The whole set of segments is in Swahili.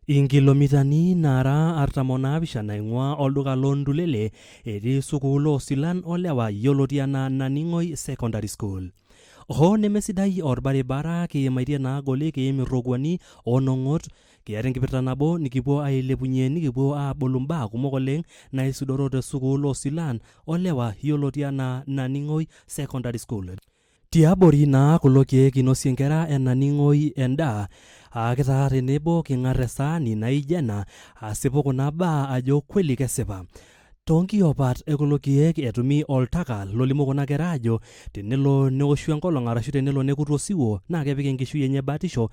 Inkilomitani nara 47 naing'ua olduka loontulele etii sukuul oosilan olewa yioloti enaa Naning'oi Secondary School. Hoo nemesidai orbaribara kiimaitie naagoli kiim irrokuani oonong'ot, kiata enkipirta nabo nikipuo ailepunye nikipuo aabolu mbaa kumok oleng naisudoro te sukuul oosilan olewa yioloti enaa Naning'oi Secondary School. Tiabori naa kulo keek inosie nkera Naning'oi endaa, kitaa tenebo king'ar esaani naijo ena asipu kuna baa ajo kweli kesipa. Toonkiopat ekulo keek etumi oltaka lolimu kuna kera ajo tenelo neoshu enkolong arashu tenelo nekutu osiwuo naa kepik enkishui enye batisho,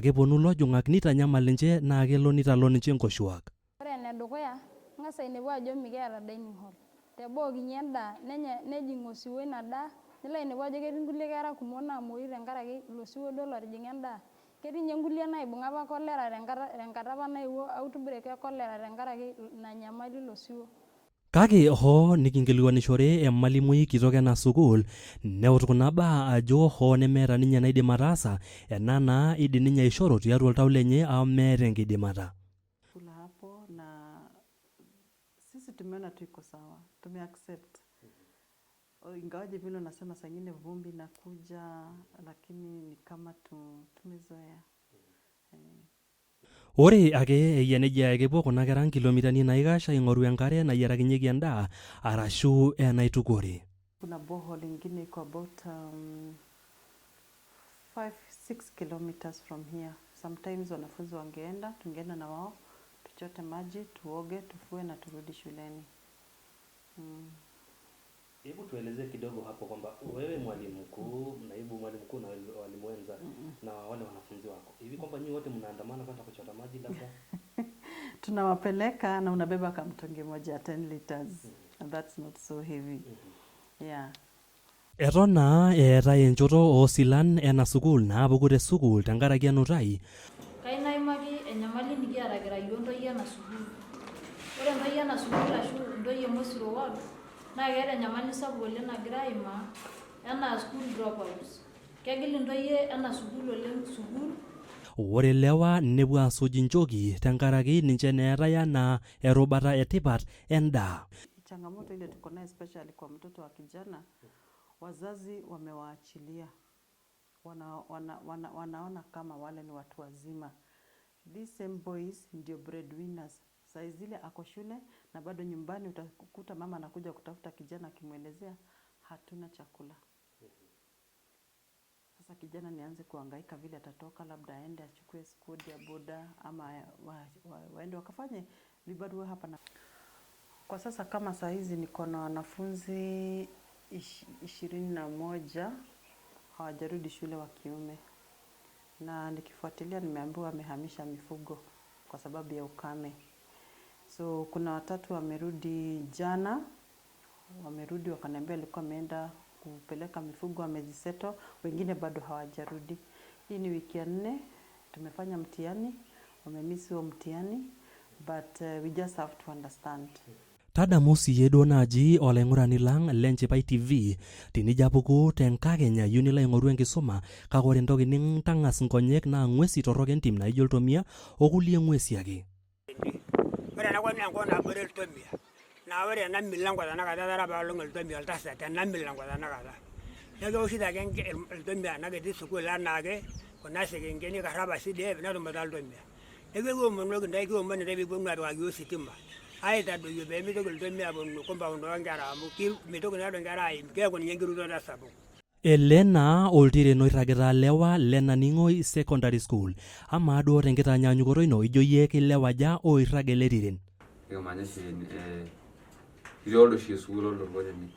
keponu lojung'ak nitanyamal ninche naa kelo nitalo ninche nkoshuak. Ore enedukuya, ng'as ainepu ajo mikiata dining hall. Teboo kinya endaa nejing' osiwuo ina daa, nilo ainepu ajo ketii nkulie kera kumok naamuoyu tenkaraki ilo siwuo duo lotijing'a endaa. Ketii ninye nkulie naibung'a apa cholera tenkata apa naewuo outbreak e cholera tenkaraki ina nyamali ilo siwuo. Kake hoo nikinkilikuanishore emalimui kitok ena sukuul, neut kuna baa ajo hoo nemeeta ninye naidim ataasa, ena naa idim ninye aishoru tiatua oltau lenye au meeta enkidimata. Hapo na sisi tumeona tuko sawa, tumeaccept. Ingawaje vile nasema saa ingine vumbi inakuja, lakini ni kama tumezoea. Ore ake eyia nejia kipuo kuna kera nkilomitani naikash aing'oru enkare nayierakinyeki endaa arashu enaitukore. Kuna borehole ingine iko about 5-6 kilometers from here. Sometimes wanafunzi tungeenda na wao, tuchote maji, tuoge, tufue na turudi shuleni. Hebu tueleze kidogo hapo kwamba wewe mwalimu mkuu, naibu mwalimu mkuu na walimu wenza na wale wanafunzi wako. Hivi kwamba nyinyi wote mnaandamana kwenda kuchota maji labda? Tunawapeleka na unabeba kamtungi moja 10 liters. And that's not so heavy. Yeah. Eton naa eetai enchoto oosilan ena sukuul naapuku te sukuul tenkaraki enutai. Kainaimaki enyamali nikiata kira yiok ntoyie ena sukuul. Ore ntoyie ena sukuul ashu ntoyie Mosiro Ward naa keeta enyamali sapuk oleng nagira aimaa enaa school dropouts. Kegil ntoyie ena sukuul oleng sukuul. Ore lewa nepuo asuj nchoki tenkaraki ninche neetai enaa erubata etipat endaa. Changamoto ile tuko nayo especially kwa mtoto wa kijana, wazazi wamewaachilia. Wanaona kama wale ni watu wazima. These same boys ndio breadwinners. Saa zile ako shule na bado nyumbani utakuta mama anakuja kutafuta kijana akimwelezea hatuna chakula. Sasa kijana nianze kuhangaika vile atatoka, labda aende achukue skodi ya boda ama waende wakafanye vibarua hapa na. Kwa sasa kama saa hizi niko na wanafunzi 21 hawajarudi shule wa kiume. Na nikifuatilia nimeambiwa wamehamisha mifugo kwa sababu ya ukame. So kuna 3 wamerudi jana, wamerudi wakaniambia walikuwa wameenda kupeleka mifugo wameziseto, wengine bado hawajarudi. Hii ni wiki ya 4, tumefanya mtihani, wamemiss huo mtihani, but we just have to understand. Tadamu siyie duo naaji olaing'urani lang lenchipai TV tenijapuku tenkakenya iyieu nilo aing'oru enkisuma, kake ore entoki nintang'as nkonyek naa ng'uesi torrok entim naijo iltomia okulie ng'uesi ake. Ore ena kop naa enkop nabore iltomia. Naa ore ena milango tanakata etara paelong iltomia oltasat ena milango tanakata. Neeku ewoshito ake iltomia ena kiti sukuul enaake kuna sekenkeni karrapa CDF netumita iltomia. Neeku ewomonoki ntae kiomon ntae peeponu aarikaki ositima. Aitadoyio pee mitoki iltomia aponu compound oonkera amu mitoki naa nkera aim, keeku ninye enkirutoto sapuk. Ele naa oltiren oirragita lewa le Naning'oi Secondary School. Amaa duo tenkitaanyanyukoto ino ijo yie kilewa aja oirrag ele tiren? Kimanya sii itii oldo oshi sukuul olorkojani.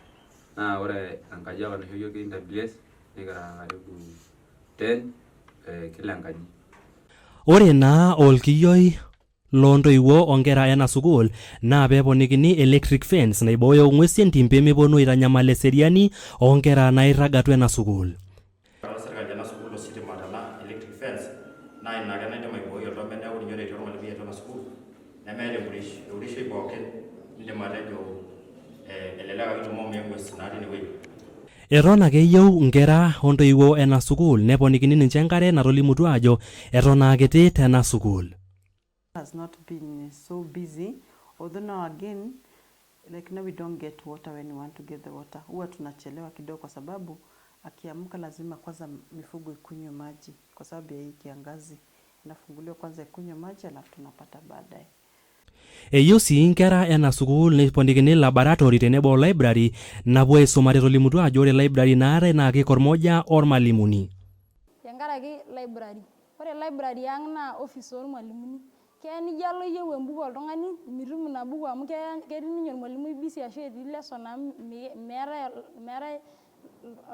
Naa ore enkaji apa naisho yiok KWS nikira karibu 10 kila enkaji. Ore naa olkiyioi loontoiwuo onkera ena sukuul naa peeponikini electric fence naibooyo ng'uesi entim pee meponu aitanyamal eseriani onkera nairrag atua ena sukuul. Serikali ena sukuul ositima tena electric fence naa ina ake naidim aibooi oltome neeku ninye oretu ormalimui atua ena sukuul nemeeta eurishoi pookin indim atejo elelek ake itumo eng'ues natii inewueji. Eton ake eyieu nkera ontoiwuo ena sukuul neponikini ninche enkare natolimutuo ajo eton aa kiti tena sukuul. Has not been so busy, although now again like now we don't get water when we want to get the water. Huwa tunachelewa kidogo kwa sababu akiamka lazima kwanza mifugo ikunywe maji kwa sababu ya hii kiangazi. Inafunguliwa kwanza ikunywe maji alafu tunapata baadaye. Eyieu sii nkera ena sukuul neponikini laboratory tenebo library napuo aisumare tolimutu ajo ore library naatae naa kikormoja ormalimuni. Tenkaraki library. Ore library ang naa office ormalimuni. Keya nijo alo iyieu embuku oltung'ani mitum ina buku amu ketii ninye ormalimui busy ashu etii lesson amu meetai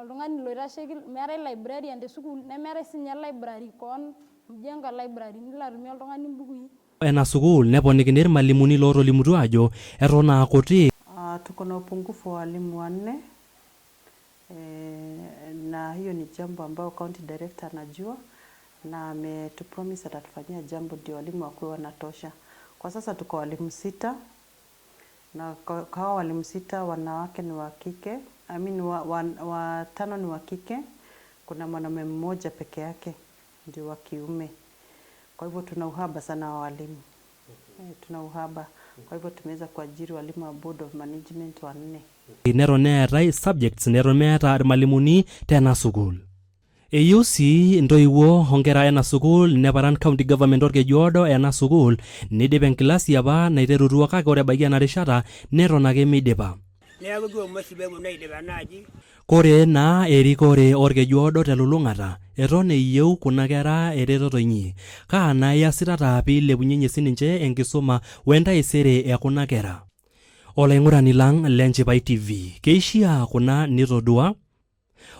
oltung'ani loitasheki, meetai librarian te sukuul nemeetai sinye library koon mjengo library nilo atumie oltung'ani mbukui. Ena sukuul neponikini irmalimuni lootolimutu ajo eton aa kuti. Tuko na upungufu wa walimu 4 na hiyo ni jambo ambao county director anajua na ametupromise atatufanyia jambo ndio walimu wakuwe wanatosha. Kwa sasa tuko walimu 6 na kwa walimu 6 wanawake ni wa kike, watano ni wa kike, kuna mwanamume mmoja peke yake ndio wa kiume. Kwa hivyo tuna uhaba sana wa walimu. Tuna uhaba. Kwa hivyo tumeweza kuajiri walimu wa board of management 4. Neton neetai subjects neton meeta irmalimuni tena sukuul. Eyieu sii ntoiwuo onkera ena sukuul neparan county government orkejuodo ena sukuul nidip enkilasi apa naiterutua kake ore ebaiki ena rishata neton ake meidipa. Neeku duo mosibebu naidipa naaji. Kore naa erikore orkejuodo telulung'ata eton eyieu kuna kera eretoto inyi. Kaa naa iasitata piilepunyenye sininche enkisuma wentaisere ekuna kera. Olaing'urani lang leNchipai TV, keishia kuna nitodua.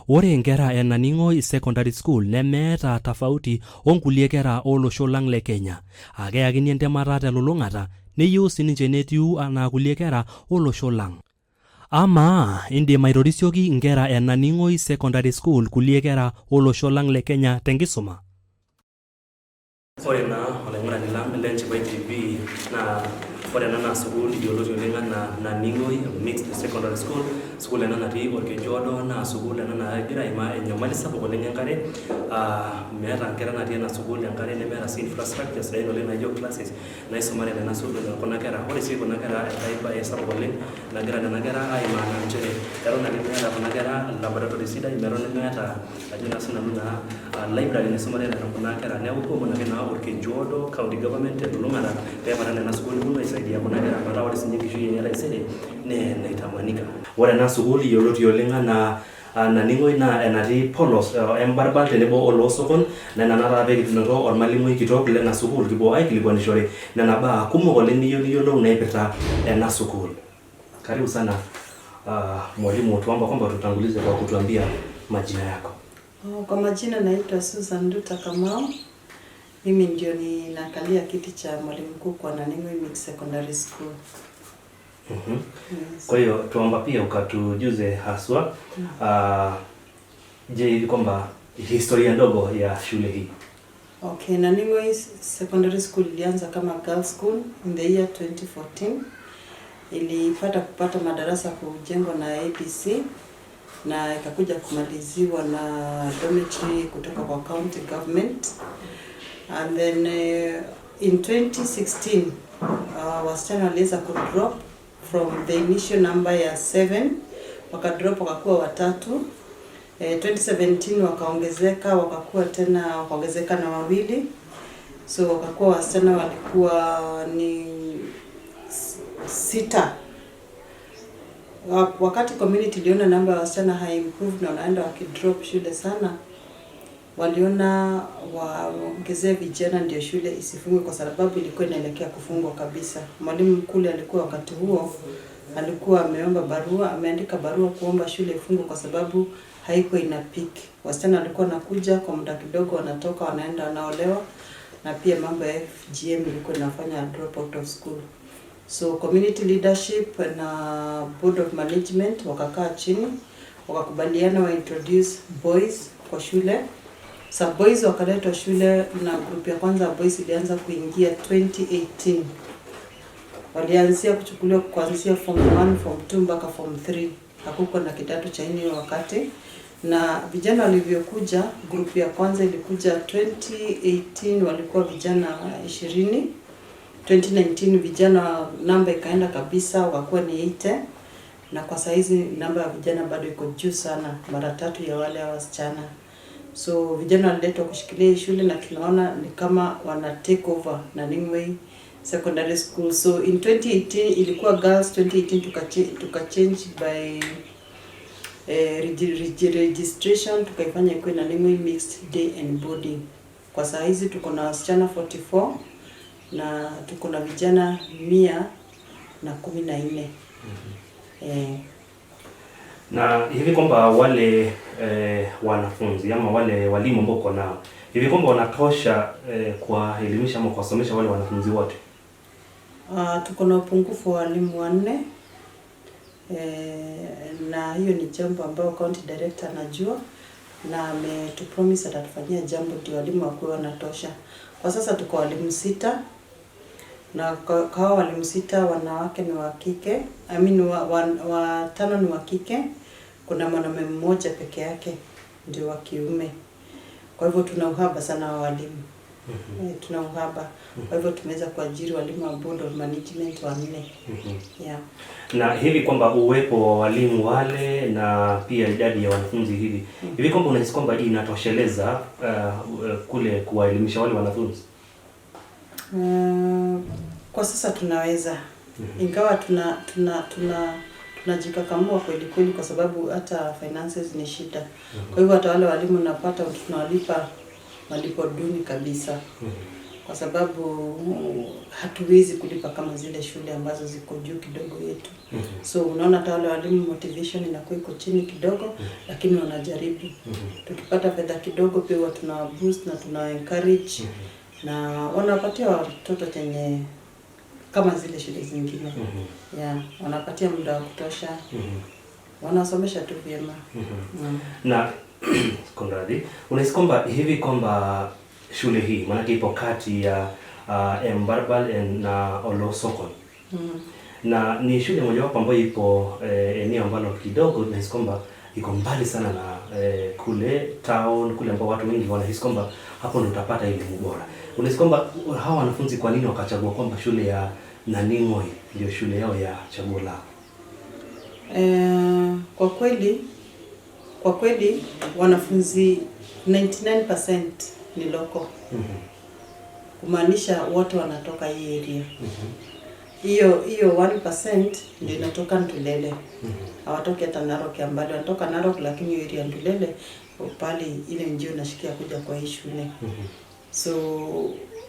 Ore nkera e Naning'oi Secondary School nemeeta tofauti onkulie kera olosho lang le Kenya. Akeyakini entemata telulung'ata neyieu sininche netiu anaa kulie kera olosho lang. Ama indim aitoриsioki nkera e Naning'oi Secondary School kulie kera olosho lang le Kenya tenkisuma. Ore naa olaing'urani lang leNchipai TV naa ore ena naa sukuul yioloti oleng enaa Naning'oi Mixed Secondary School. Sukuul ena natii orkejuodo naa sukuul ena nagira aimaa enyamali sapuk oleng enkare. Meeta nkera natii ena sukuul enkare nemeeta sii infrastructure sidain oleng naijo classes naisumare nena sukuul kuna kera. Ore sii kuna kera etai sapuk oleng nagira nena kera aimaa naa nchere eton ake meeta kuna kera laboratory sidai, meton nemeeta ajo naa sinanu naa library naisumare kuna kera. Neeku kuomon ake naa orkejuodo county government telulung'ata peeparan nena sukuul neponu aisaidia kuna kera metaa ore sinye enkishui enye taisere naitamanika. Ore ena sukuul yioloti oleng enaa Naning'oi naa enatii polos embarbal tenebo oloosokon nena nataa pekitunoto ormalimui kitok lena sukuul kipuo aikilikuanishore nena baa kumok oleng niyiolou naipirta ena sukuul. Karibu sana mwalimu, tuomba kwamba tutangulize kwa kutuambia majina yako. Kwa majina naitwa Susan Nduta Kamau. Mimi ndio ninakalia kiti cha mwalimu mkuu kwa Naning'oi Mixed Secondary School. Yes. Kwa hiyo tuomba pia ukatujuze haswa je kwamba historia ndogo ya shule hii. Okay, Naning'oi Secondary School ilianza kama girls school in the year 2014. Kupata madarasa kujengwa na ABC na ikakuja kumaliziwa na dormitory kutoka kwa county government. And then in 2016 wasichana waliweza kudrop from the initial number ya 7 wakadrop wakakuwa watatu. 2017 wakaongezeka na wawili, so wakakuwa wasichana walikuwa ni 6. Wakati community iliona namba ya wasichana haimprove na wanaenda wakidrop shule sana, waliona waongezee vijana ndio shule isifungwe kwa sababu ilikuwa inaelekea kufungwa kabisa. Mwalimu mkuu alikuwa wakati huo alikuwa ameandika barua kuomba shule ifungwe kwa sababu haikuwa ina peak. Wasichana walikuwa nakuja kwa muda kidogo, wanatoka wanaenda wanaolewa, na pia mambo ya FGM ilikuwa inafanya drop out of school. So community leadership na board of management wakakaa chini wakakubaliana wa introduce boys kwa shule. So boys wakaletwa shule na group ya kwanza boys ilianza kuingia 2018. Walianzia kuchukuliwa kuanzia form 1, form 2 mpaka form 3. Hakukuwa na kidato cha 4 wakati. Na vijana walivyokuja, group ya kwanza ilikuja 2018 walikuwa vijana 20. 2019 vijana namba ikaenda kabisa wakakuwa ni 80, na kwa saizi namba ya vijana bado iko juu sana, mara 3 ya wale wasichana. So vijana waliletwa kushikilia shule na tunaona ni kama wana take over Naningway Secondary School. So in 2018 ilikuwa girls, 2018 tuka change by registration tukaifanya ikuwe Naningway Mixed Day and Boarding. Kwa saa hizi tuko na wasichana 44 na tuko na vijana 114. Na hivi kwamba wale wanafunzi ama wale walimu ambao uko nao hivi kwamba wanatosha kuwaelimisha ama kuwasomesha wale wanafunzi wote? Tuko na upungufu wa walimu 4, na hiyo ni jambo ambao county director anajua na ametupromise atatufanyia jambo ndio walimu wakuwe wanatosha. Kwa sasa tuko walimu 6, na kwa walimu 6 wanawake ni wa kike, watano ni wa kike, kuna mwanamume mmoja peke yake ndio wa kiume. Kwa hivyo tuna uhaba sana wa walimu. Tuna uhaba. Kwa hivyo tumeweza kuajiri walimu wa board of management 4. Yeah. Na hivi kwamba uwepo wa walimu wale na pia idadi ya wanafunzi hivi kwamba unahisi kwamba inatosheleza kule kuwaelimisha wale wanafunzi? Kwa sasa tunaweza. Ingawa tunajikakamua kweli kwa sababu hata finances ni shida. Kwa hivyo hata wale walimu napata tunawalipa malipo duni kabisa. Kwa sababu hatuwezi kulipa kama zile shule ambazo ziko juu kidogo yetu. So unaona hata wale walimu motivation inakuwa iko chini kidogo, lakini wanajaribu. Tukipata fedha kidogo pia tuna boost na tuna encourage na wanapatia watoto chenye kama zile shule zingine. Yeah, wanapatia muda wa kutosha. Wanasomesha tu vyema. Na Konradi, unahisi kwamba hivi kwamba shule hii maana ipo kati ya Mbarbal na Olosokon. Na ni shule mojawapo ambayo ipo eneo ambalo kidogo nahisi kwamba iko mbali sana na kule town, kule ambao watu wengi wanahisi kwamba hapo ndio utapata elimu bora. Unahisi kwamba hawa wanafunzi kwa nini wakachagua kwamba shule ya Naningway ndio shule yao ya chaguo lao? Kwa kweli wanafunzi 99% ni loko. Kumaanisha wote wanatoka hii area. Hiyo 1% ndio inatoka Ntulele. Hawatoki hata Narok ya mbali, wanatoka Narok lakini hiyo area Ntulele pale ile njio inashikia kuja kwa hii shule. So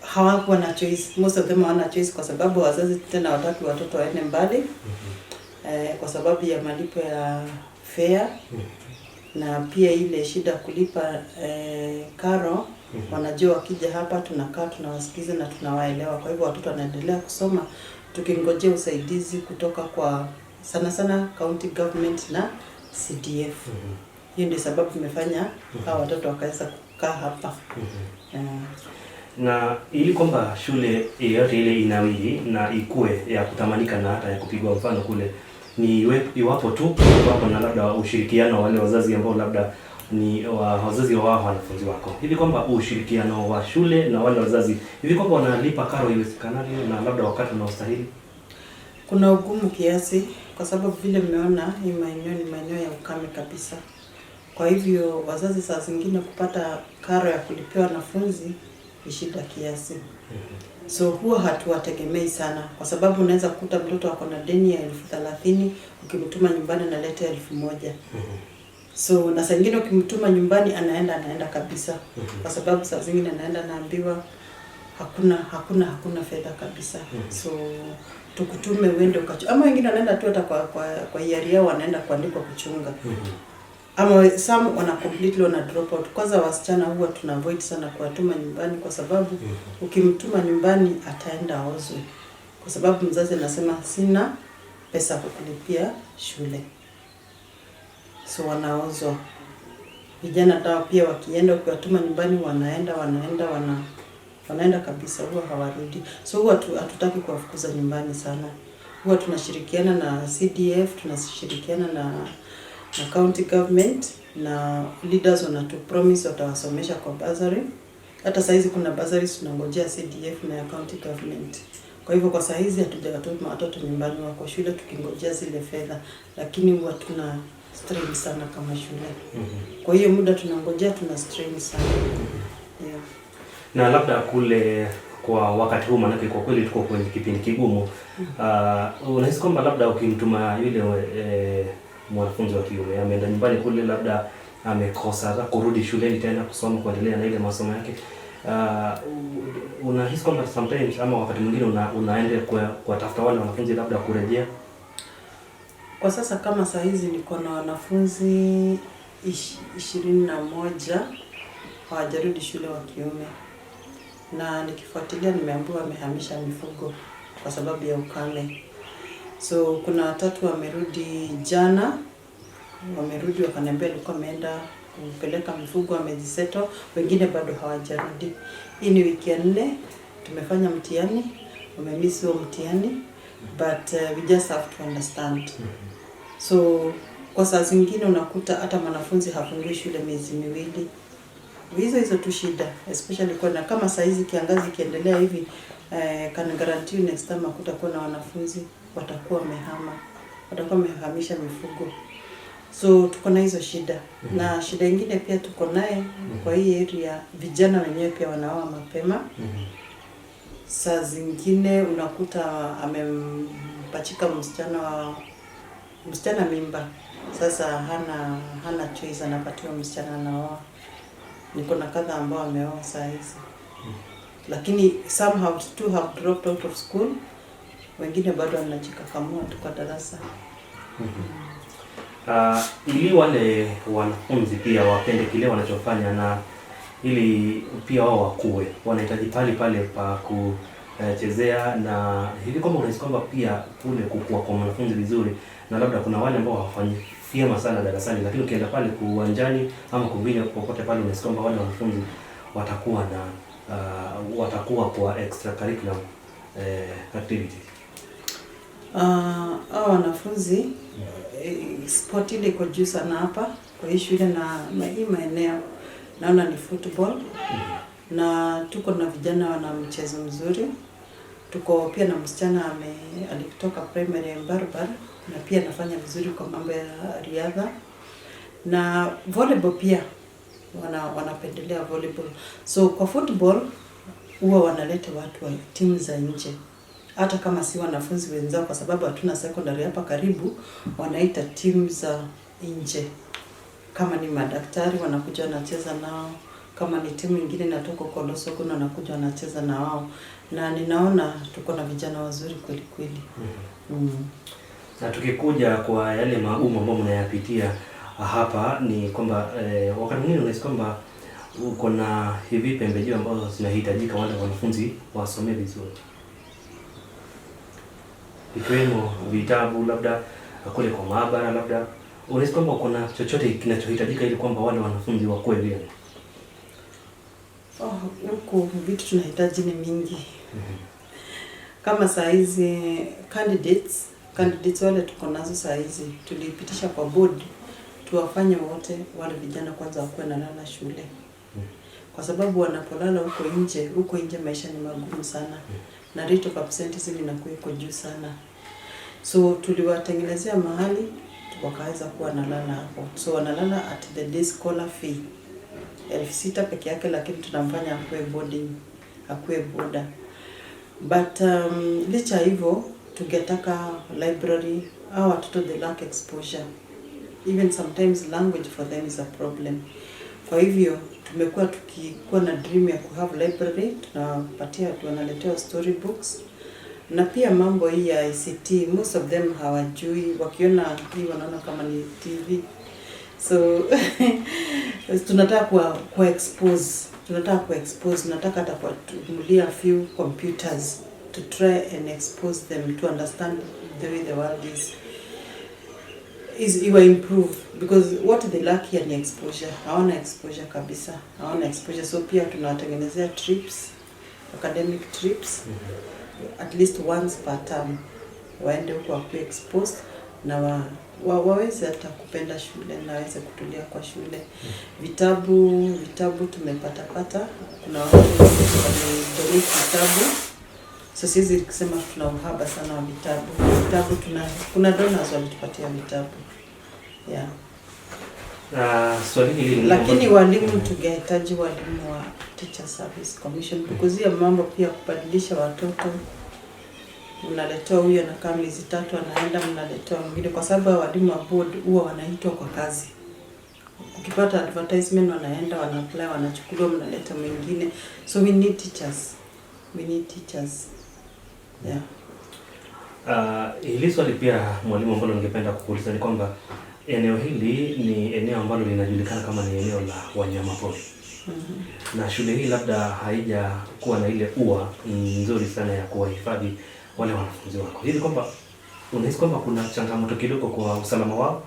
hawakuwa na choice, most of them hawana choice kwa sababu wazazi tena wataki watoto waende mbali. Kwa sababu ya malipo ya fare na pia ile shida kulipa karo. Wanajua wakija hapa tunakaa tunawasikiza na tunawaelewa. Kwa hivyo watoto wanaendelea kusoma tukingojea usaidizi kutoka kwa sana county government na CDF. Hiyo ndio sababu tumefanya hao watoto wakaweza kukaa hapa. Na ili kwamba shule yote ile inawili na ikue ya kutamanika na hata ya kupigwa mfano kule, ni iwapo tu wapo na labda ushirikiano wale wazazi ambao labda ni wazazi wa wanafunzi wako. Hivi kwamba ushirikiano wa shule na wale wazazi, hivi kwamba wanalipa karo iwezekanavyo na labda wakati unaostahili? Kuna ugumu kiasi kwa sababu vile mmeona hii maeneo ni maeneo ya ukame kabisa. Kwa hivyo wazazi saa zingine kupata karo ya kulipia wanafunzi ni shida kiasi. So huwa hatuwategemei sana kwa sababu unaweza kukuta mtoto wako na deni ya 30,000 ukimtuma nyumbani analeta 1,000. So na saa nyingine ukimtuma nyumbani anaenda kabisa. Kwa sababu saa zingine anaenda naambiwa hakuna fedha kabisa. So tukutume uende ama wengine wanaenda tu hata kwa hiari yao wanaenda kuandikwa kuchunga. Ama some wana completely wana drop out. Kwanza wasichana huwa tuna avoid sana kuwatuma nyumbani kwa sababu ukimtuma nyumbani ataenda ozwe. Kwa sababu mzazi anasema sina pesa kukulipia shule. So wanaozwa. Vijana hata pia wakienda ukiwatuma nyumbani wanaenda kabisa, huwa hawarudi. So huwa hatutaki kuwafukuza nyumbani sana. Huwa tunashirikiana na CDF, tunashirikiana na county government na leaders wanatu promise watawasomesha kwa bursary. Hata saizi kuna bursaries tunangojea CDF na county government. Kwa hivyo kwa saa hizi hatujawatuma watoto nyumbani, wako shule tukingojea zile fedha, lakini huwa tuna strain sana kama shule. Kwa hiyo muda tunangojea, tuna strain sana. Yeah. Na labda kule kwa wakati huu, maana kwa kweli tuko kwenye kipindi kigumu, unahisi kwamba labda ukimtuma yule mwanafunzi wa kiume ameenda nyumbani kule, labda amekosa kurudi shuleni tena kusoma, kuendelea na ile masomo yake, unahisi kwamba sometimes ama wakati mwingine unaenda kuwatafuta wale wanafunzi labda kurejea? Kwa sasa kama saa hizi niko na wanafunzi 21 hawajarudi shule wa kiume, na nikifuatilia nimeambiwa wamehamisha mifugo kwa sababu ya ukame. So kuna 3 wamerudi jana, wamerudi wakaniambia walikuwa wameenda kupeleka mifugo, wameziseto, wengine bado hawajarudi. Hii ni wiki ya 4 tumefanya mtihani, wamemiss huo mtihani, but we just have to understand. So kwa saa zingine unakuta hata mwanafunzi hafungui shule miezi 2. Hizo tu shida, especially kwa kama saa hizi kiangazi kiendelea hivi, can guarantee next time kutakuwa na wanafunzi watakuwa wamehamisha mifugo. So tuko na hizo shida. Na shida nyingine pia tuko naye kwa hii area, vijana wenyewe pia wanaoa mapema. Saa zingine unakuta amempachika msichana mimba. Sasa hana choice, anapatiwa msichana anaoa. Niko na kadhaa ambao wameoa saa hizi. Lakini some have dropped out of school. Wengine bado wanajikakamua tu kwa darasa. Ili wale wanafunzi pia wapende kile wanachofanya, na ili pia wao wakue, wanahitaji pale pa kuchezea, na hivi kama unahisi kwamba pia kule kukua kwa wanafunzi vizuri, na labda kuna wale ambao hawafanyi vyema sana darasani, lakini ukienda pale uwanjani ama kumbini popote pale, unahisi kwamba wale wanafunzi watakuwa kwa extracurricular activity. Hao wanafunzi sport ile iko juu sana hapa kwa hii shule, na hii maeneo naona ni football. Na tuko na vijana wana mchezo mzuri. Tuko pia na msichana alitoka primary ya Barbar, na pia anafanya vizuri kwa mambo ya riadha. Na volleyball pia wanapendelea volleyball. So kwa football huwa wanaleta watu wa timu za nje, hata kama si wanafunzi wenzao, kwa sababu hatuna secondary hapa karibu, wanaita timu za nje. Kama ni madaktari wanakuja wanacheza nao, kama ni timu nyingine inatoka kwa Losogo wanakuja wanacheza na wao, na ninaona tuko na vijana wazuri kweli kweli. Na tukikuja kwa yale magumu ambayo mnayapitia hapa, ni kwamba wakati mwingine unahisi kwamba uko na hivi pembejeo ambazo zinahitajika wale wanafunzi wasomee vizuri, ikiwemo vitabu, labda kule kwa maabara, labda unahisi kwamba kuna chochote kinachohitajika ili kwamba wale wanafunzi wakue vile? Huko vitu tunahitaji ni mingi. Kama saa hizi candidates wale tuko nazo saa hizi, tulipitisha kwa board tuwafanye wote wale vijana kwanza wakuwe na lala shule. Kwa sababu wanapolala huko nje maisha ni magumu sana. Na rate of absenteeism inakuwa iko juu sana. So tuliwatengenezea mahali wakaweza kuwa nalala hapo. So wanalala at the day scholar fee 6,000 peke yake, lakini tunamfanya akuwe boarding, akuwe boda. But licha hivyo tungetaka library, au watoto they lack exposure. Even sometimes language for them is a problem. Kwa hivyo tumekuwa tukikuwa na dream ya kuhave library, tunapatia wanaletewa story books. Na pia mambo hii ya ICT, most of them hawajui, wakiona hii wanaona kama ni TV. So tunataka kuexpose, tunataka hata kuwanunulia few computers to try and expose them to understand the way the world is improve, because what they lack here ni exposure. Hawana exposure kabisa, hawana exposure. So pia tunawatengenezea trips, academic trips, at least once per term, waende huko wakuwe exposed na waweze hata kupenda shule na waweze kutulia kwa shule. Vitabu tumepata. Kuna watu wamedonate vitabu So siwezi kusema tuna uhaba sana wa vitabu. Kuna donors walitupatia vitabu. Yeah. Swali hili Lakini walimu tungehitaji walimu wa Teacher Service Commission because ya mambo pia kubadilisha watoto. Mnaletea huyo na kama miezi 3 anaenda, mnaletea mwingine kwa sababu walimu wa board huwa wanaitwa kwa kazi. Ukipata advertisement wanaenda, wana-apply, wanachukuliwa, mnaleta mwingine. So we need teachers. Yeah. Hili swali pia mwalimu, ambalo ningependa kukuuliza ni kwamba eneo hili ni eneo ambalo linajulikana kama ni eneo la wanyamapori. Na shule hii labda haija kuwa na ile ua nzuri sana ya kuwahifadhi wale wanafunzi wako. Hivi kwamba unahisi kwamba kuna changamoto kidogo kwa usalama wao?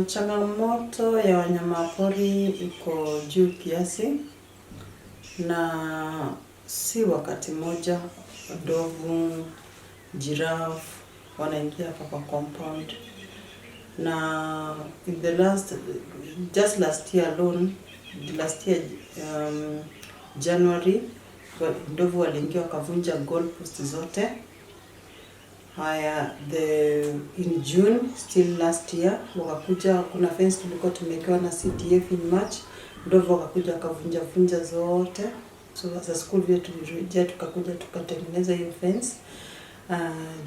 Changamoto ya wanyamapori iko juu kiasi, na si wakati moja ndovu, giraffe wanaingia hapa kwa compound. Na in the last year alone, January, ndovu waliingia wakavunja goalpost zote. Haya, in June still last year wakakuja, kuna fence tulikuwa tumewekewa na CDF in March, ndovu wakakuja wakavunja zote. So as a school vile tulirejea tukakuja tukatengeneza hiyo fence.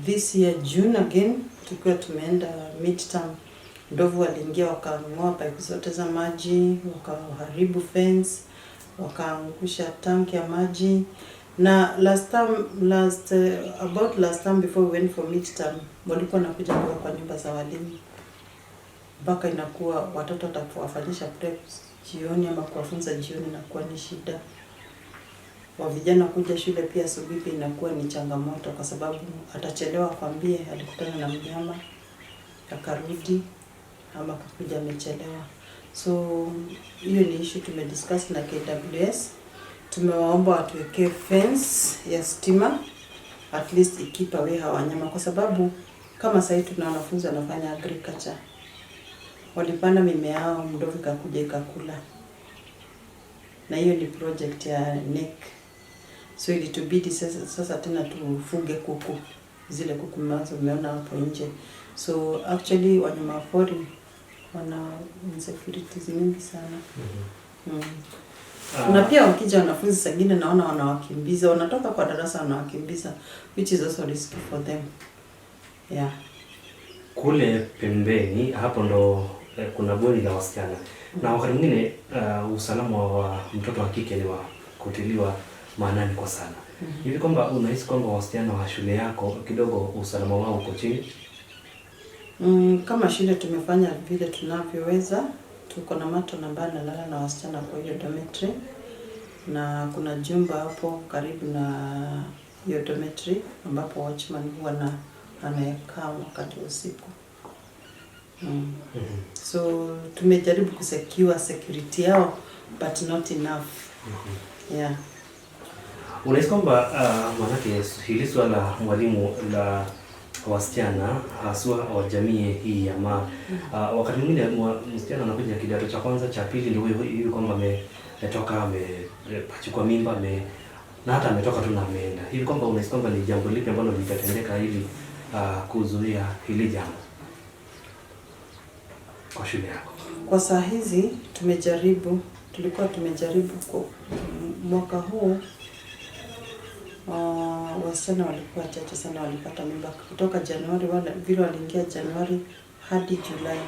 This year June again tukiwa tumeenda midterm, ndovu waliingia wakang'oa pipe zote za maji, wakaharibu fence, wakaangusha tanki ya maji. Na last time before we went for midterm, walikuwa nakuja kwa nyumba za walimu. Mpaka inakuwa watoto watafanyisha prep jioni ama kuwafunza jioni na kuwa ni shida. Wa vijana kuja shule pia asubuhi inakuwa ni changamoto kwa sababu atachelewa kwambie alikutana na mnyama akarudi ama kakuja amechelewa. So hiyo ni issue tumediscuss na KWS. Tumewaomba watuwekee fence ya stima at least keep away hawa wanyama, kwa sababu kama sasa tuna wanafunzi wanafanya agriculture. Walipanda mimea yao, ndovu ikakuja ikakula. Na hiyo ni project ya NEC. So ilitubidi sasa tena tufuge kuku. Zile kuku mwanzo umeona hapo nje. So actually wanyamapori wana insecurities nyingi sana. Na pia wakija wanafunzi sangine naona wanawakimbiza, wanatoka kwa darasa wanawakimbiza, which is also risky for them. Yeah. Kule pembeni hapo ndo kuna bweni la wasichana. Na wakati mwingine usalama wa mtoto wa kike ni wa kutiliwa maanani kwa sana. Hivi kwamba unahisi kwamba wasichana wa shule yako kidogo usalama wao uko chini? Kama shule tumefanya vile tunavyoweza. Tuko na matron ambaye analala na wasichana kwa hiyo dormitory, na kuna jumba hapo karibu na hiyo dormitory ambapo watchman huwa anayekaa wakati wa usiku. So tumejaribu kusecure security yao but not enough. Yeah. Unahisi kwamba manake hili swala mwalimu la wasichana haswa wa jamii hii ya Maa, wakati mwingine msichana anakuja kidato cha kwanza cha pili ndio hivi kwamba ametoka amepachukua mimba na hata ametoka tu na ameenda hivi, kwamba unahisi kwamba ni jambo lipi ambalo litatendeka ili kuzuia hili jambo kwa shule yako? Kwa saa hizi tulikuwa tumejaribu kwa mwaka huu. Wasichana walikuwa chache sana walipata mimba kutoka Januari, vile waliingia Januari hadi Julai.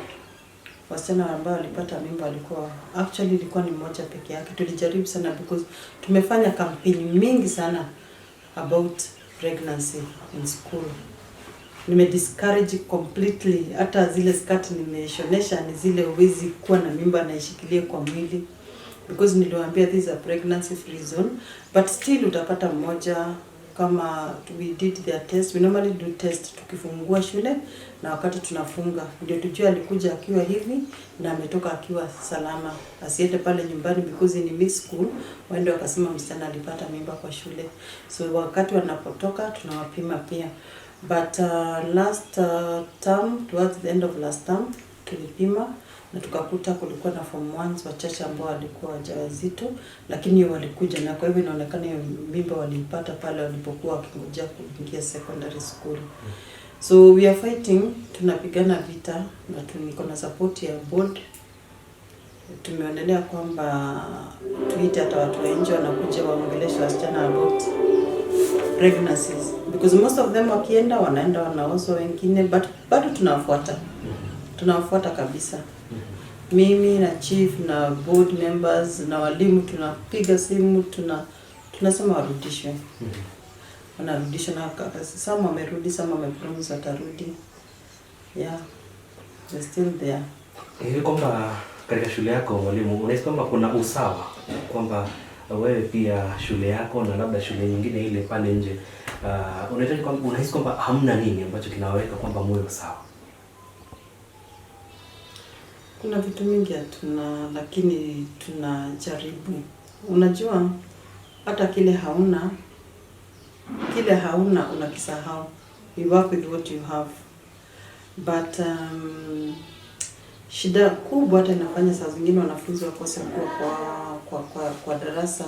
Wasichana ambao walipata mimba walikuwa ilikuwa ni mmoja peke yake. Tulijaribu sana because tumefanya kampeni mingi sana about pregnancy in school. Discourage completely, hata zile skirt nimeshonesha ni zile uwezi kuwa na mimba na ishikilie kwa mwili, because niliwaambia this is a pregnancy free zone, but still utapata mmoja. Kama we did their test, we normally do test tukifungua shule na wakati tunafunga, ndio tujue alikuja akiwa hivi na ametoka akiwa salama, asiende pale nyumbani because ni mixed school waende wakasema msichana alipata mimba kwa shule. So wakati wanapotoka tunawapima pia. But last term, towards the end of last term tulipima na tukakuta kulikuwa na form 1 wachache ambao walikuwa wajawazito, lakini walikuja, na kwa hivyo inaonekana hiyo mimba waliipata pale walipokuwa wakingojea kuingia secondary school. So we are fighting, tunapigana vita, na niko na support ya board. Tumeonelea kwamba tuite hata watu wa nje wanakuja waongeleshe wasichana about pregnancies, because most of them wakienda wanaenda wanaozo wengine, but bado tunawafuata kabisa. Mimi na chief na board members na walimu tunapiga simu, tunasema warudishwe. Wanarudishwa, na some wamerudi, some wamepromise watarudi. Yeah, they're still there. Hivi kwamba katika shule yako mwalimu, unahisi kwamba kuna usawa kwamba wewe pia shule yako na labda shule nyingine ile pale nje, unahisi kwamba hamna nini ambacho kinaweka kwamba muwe sawa? Kuna vitu mingi hatuna, lakini tunajaribu. Unajua hata kile hauna unakisahau. You work with what you have. But shida kubwa hata inafanya saa zingine wanafunzi wakose kwa darasa.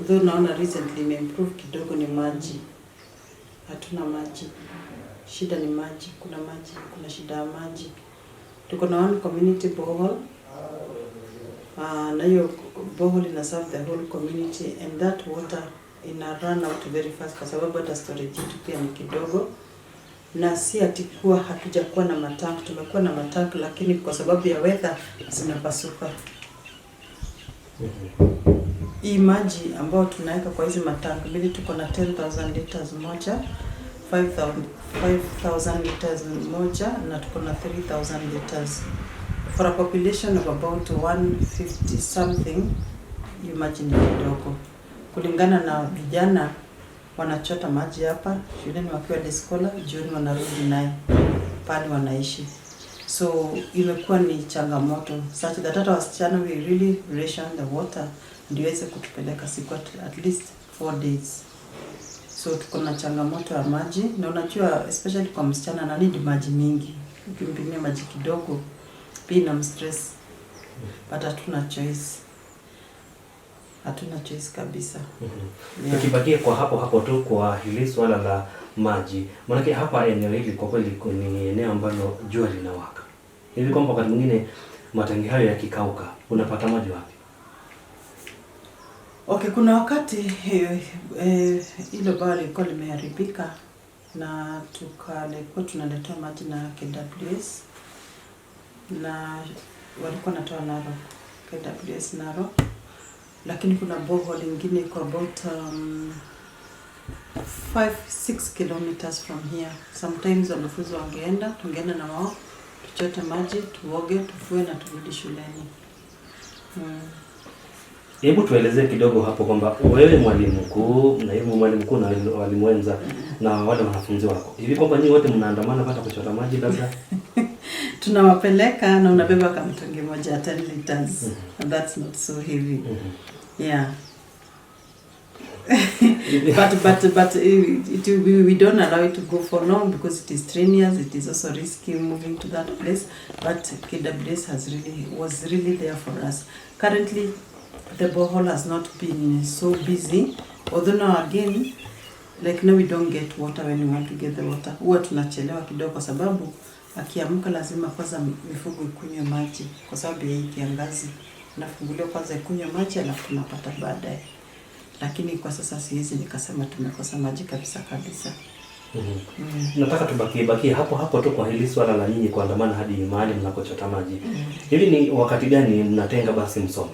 Though naona recently imeimprove kidogo ni maji. Hatuna maji. Shida ni maji, kuna shida ya maji. Tuko na one community borehole. Na hiyo borehole ina serve the whole community, and that water ina run out very fast kwa sababu hata storage yetu pia ni kidogo. Na si atikuwa hatujakuwa na matank, tumekuwa na matank, lakini kwa sababu ya weather zinapasuka. Hii maji ambayo tunaweka kwa hizi matank mbili, tuko na 10,000 liters moja, 5,000 liters moja, na tuko na 3,000 liters. For a population of about 150 something, you imagine kidogo. Kulingana na vijana wanachota maji hapa shuleni wakiwa diskola, jioni wanarudi naye pale wanaishi. So imekuwa ni changamoto such that hata wasichana we really ration the water ndio iweze kutupeleka siku at least 4 days. So tuko na changamoto ya maji, na unajua especially kwa msichana na need maji mingi. Ukimpimia maji kidogo pia na stress. But hatuna choice kabisa. Tukibakia kwa hapo tu kwa hili swala la maji. Maana hapa eneo hili kwa kweli ni eneo ambalo jua linawaka. Hivi kwamba wakati mwingine matangi hayo yakikauka, unapata maji wapi? Okay, kuna wakati hilo bwawa lilikuwa limeharibika, na tukalikuwa tunaletea maji na KWS, na walikuwa natoa Narok, KWS Narok. Lakini kuna borehole nyingine iko about 5-6 kilometers from here. Sometimes wanafunzi tungeenda na wao, tuchote maji, tuoge, tufue na turudi shuleni. Hebu tuelezee kidogo hapo kwamba wewe mwalimu mkuu, naibu mwalimu mkuu na walimu wenza na wale wanafunzi wako, hivi kwamba nyinyi wote mnaandamana pata kuchota maji labda? Tunawapeleka na unabeba kama mtungi moja 10 liters. And that's not so heavy. Yeah. but we don't allow it to go for long because it is strenuous. It is also risky moving to that place. But KWS was really there for us. Currently, the borehole has not been so busy. Although now again, like now we don't get water when we want to get the water. Huwa tunachelewa kidogo kwa sababu akiamka lazima kwanza mifugo ikunywe maji kwa sababu ya kiangazi. Nafunguliwa kwanza ikunywe maji alafu tunapata baadaye. Lakini kwa sasa siwezi nikasema tumekosa maji kabisa. Nataka tubakie hapo tu kwa hili swala la nyinyi kuandamana hadi mahali mnakochota maji. Hivi ni wakati gani mnatenga basi msome?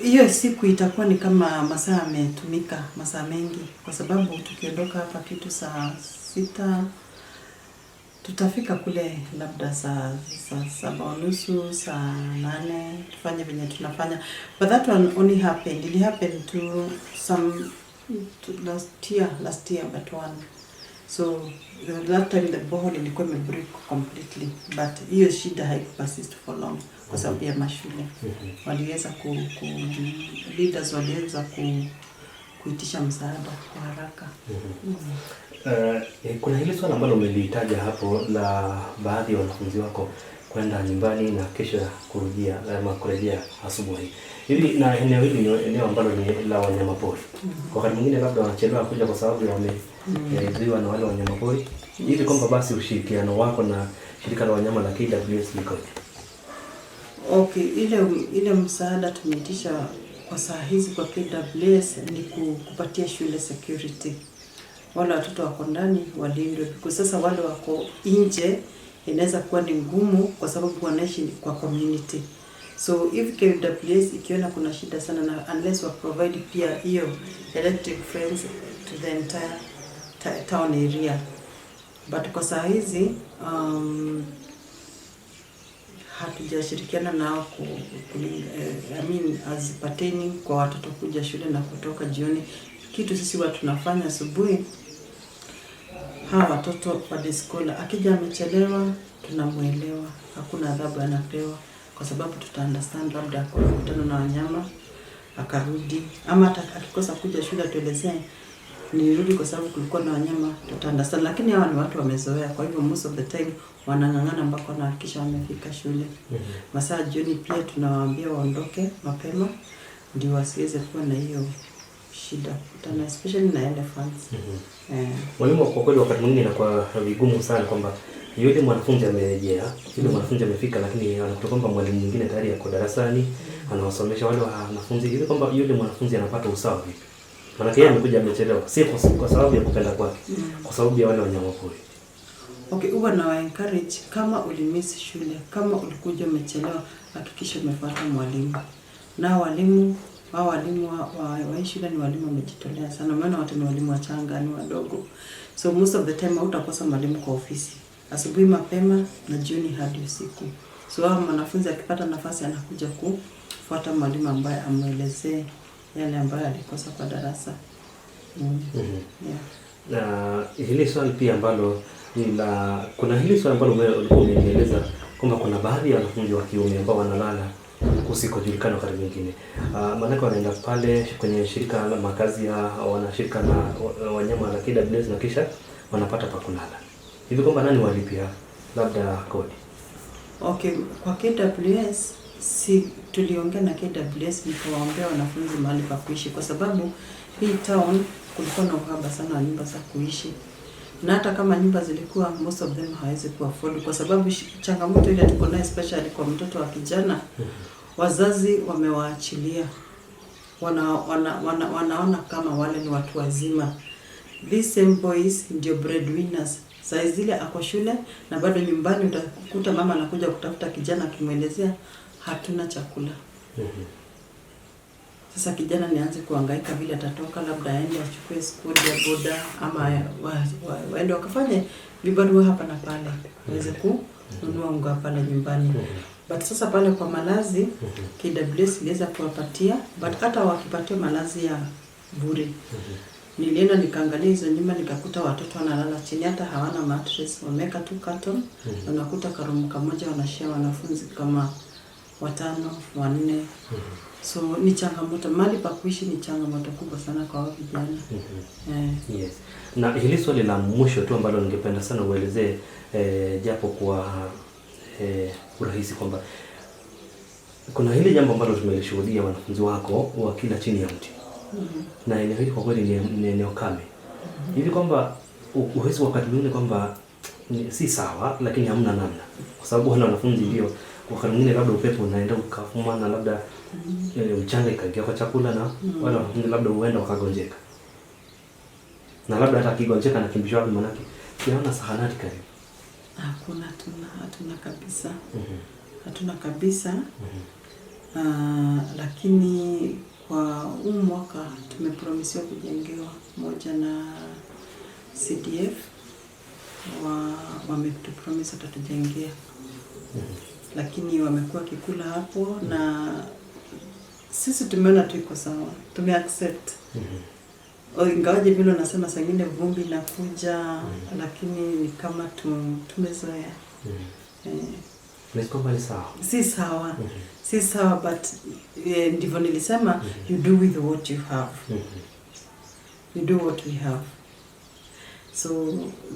Hiyo siku itakuwa ni kama masaa yametumika, masaa mengi, kwa sababu tukiondoka hapa kitu saa 6 tutafika kule labda saa 7:30, saa 8, tufanye venye tunafanya. But that one only happened. It happened to last year but one. So that time the borehole ilikuwa imebreak completely, but hiyo shida haikupersist for long kwa sababu ya mashule. Waliweza leaders waliweza kuitisha msaada kwa haraka. Kuna hili swala ambalo umelitaja hapo la baadhi ya wanafunzi wako kwenda nyumbani na kesho kurejea asubuhi. Hivi na eneo hili ni eneo ambalo ni la wanyamapori. Wakati mwingine labda wanachelewa kuja kwa sababu wamezuiwa na wale wanyamapori. Hivi kwamba basi ushirikiano wako na shirika la wanyama la KWS likoje? Okay, ile msaada tumeitisha kwa saa hizi kwa KWS ni kupatia shule security. Wale watoto wako ndani walindwe. Kwa sasa wale wako nje inaweza kuwa ni ngumu kwa sababu wanaishi kwa community. So if KWS ikiona kuna shida sana na unless wa provide pia hiyo electric fence to the entire town area. But kwa saa hizi hatujashirikiana nao as pertaining kwa watoto kuja shule na kutoka jioni. Kitu sisi watu tunafanya asubuhi, hawa watoto wa diskola akija amechelewa tunamuelewa, hakuna adhabu anapewa kwa sababu understand labda kwa mkutano na wanyama akarudi, ama hata akikosa kuja shule tuelezee nirudi kwa sababu kulikuwa na wanyama, understand. Lakini hawa ni watu wamezoea, kwa hivyo most of the time wanang'ang'ana mpaka wanahakikisha wamefika shule. Masaa jioni pia tunawaambia waondoke mapema ndio wasiweze kuwa na hiyo shida kutana especially na elephants. Mwalimu, kwa kweli wakati mwingine inakuwa vigumu sana kwamba yule mwanafunzi amerejea, yule mwanafunzi amefika, lakini anakuta kwamba mwalimu mwingine tayari yuko darasani anawasomesha wale wanafunzi. Hivi kwamba yule mwanafunzi anapata usawa vipi? Maana yeye amekuja amechelewa, si kwa sababu ya kupenda kwake, kwa sababu ya wale wanyamapori. Okay, huwa na encourage kama ulimiss shule, kama ulikuja umechelewa, hakikisha umefuata mwalimu. Na walimu wa shule ni walimu wamejitolea sana, maana watu ni walimu wachanga, ni wadogo. So most of the time utakosa mwalimu kwa ofisi. Asubuhi mapema na jioni hadi usiku. So mwanafunzi akipata nafasi anakuja kufuata mwalimu ambaye amuelezee yale ambayo alikosa kwa darasa. Na hili swali pia ambalo kuna hili swali ambalo ulikuwa umenieleza kwamba kuna baadhi ya wanafunzi wa kiume ambao wanalala kusikojulikana wakati mwingine. Maana wanaenda pale kwenye shirika la makazi ya wanashirika na wanyama la KWS na kisha wanapata pa kulala. Hivi kwamba nani walipia labda kodi? Okay, kwa KWS tuliongea na KWS nikawaambia wanafunzi mahali pa kuishi kwa sababu hii town kulikuwa na uhaba sana wa nyumba za kuishi. Na hata kama nyumba zilikuwa most of them hawezi ku afford kwa sababu changamoto ile tuko nayo especially kwa mtoto wa kijana, wazazi wamewaachilia. Wanaona kama wale ni watu wazima. These same boys ndio breadwinners. Saa zile ako shule na bado nyumbani utakuta mama anakuja kutafuta kijana akimwelezea hatuna chakula. Sasa kijana nianze kuhangaika vile atatoka, labda aende achukue school ya boda ama waende wakafanye vibarua hapa na pale waweze kununua unga pale nyumbani. But sasa pale kwa malazi KWS iliweza kuwapatia, but hata wakipatia malazi ya bure. Nilienda nikaangalia hizo nyumba nikakuta watoto wanalala chini, hata hawana mattress, wameka tu carton. Unakuta karumu kamoja wanashare wanafunzi kama 5, 4. So ni changamoto, mali pa kuishi ni changamoto kubwa sana kwa vijana. Yes. Na hili swali la mwisho tu ambalo ningependa sana uelezee japo kwa urahisi kwamba kuna hili jambo ambalo tumelishuhudia wanafunzi wako wakila chini ya mti. Na eneo hili kwa kweli ni eneo kame. Hivi kwamba uhisi wakati mwingine kwamba si sawa lakini hamna namna. Kwa sababu wana wanafunzi ndio wakati mwingine labda upepo unaenda ukafuma na labda mchanga ikaingia kwa chakula na wale wanafunzi labda huenda wakagonjeka. Na labda hata kigonjeka na kimbishwa wapi manake kiona sahanati karibu. Hatuna kabisa. Hatuna kabisa. Lakini kwa huu mwaka tumepromisiwa kujengewa moja na CDF wametupromise watatujengea. Lakini wamekuwa kikula hapo na sisi tumeona tu iko sawa. Tumeaccept. Ingawaje vile unasema saa nyingine vumbi inakuja lakini ni kama tumezoea. Ni sawa. Si sawa. Si sawa but ndivyo nilisema you do with what you have. we do what we have. So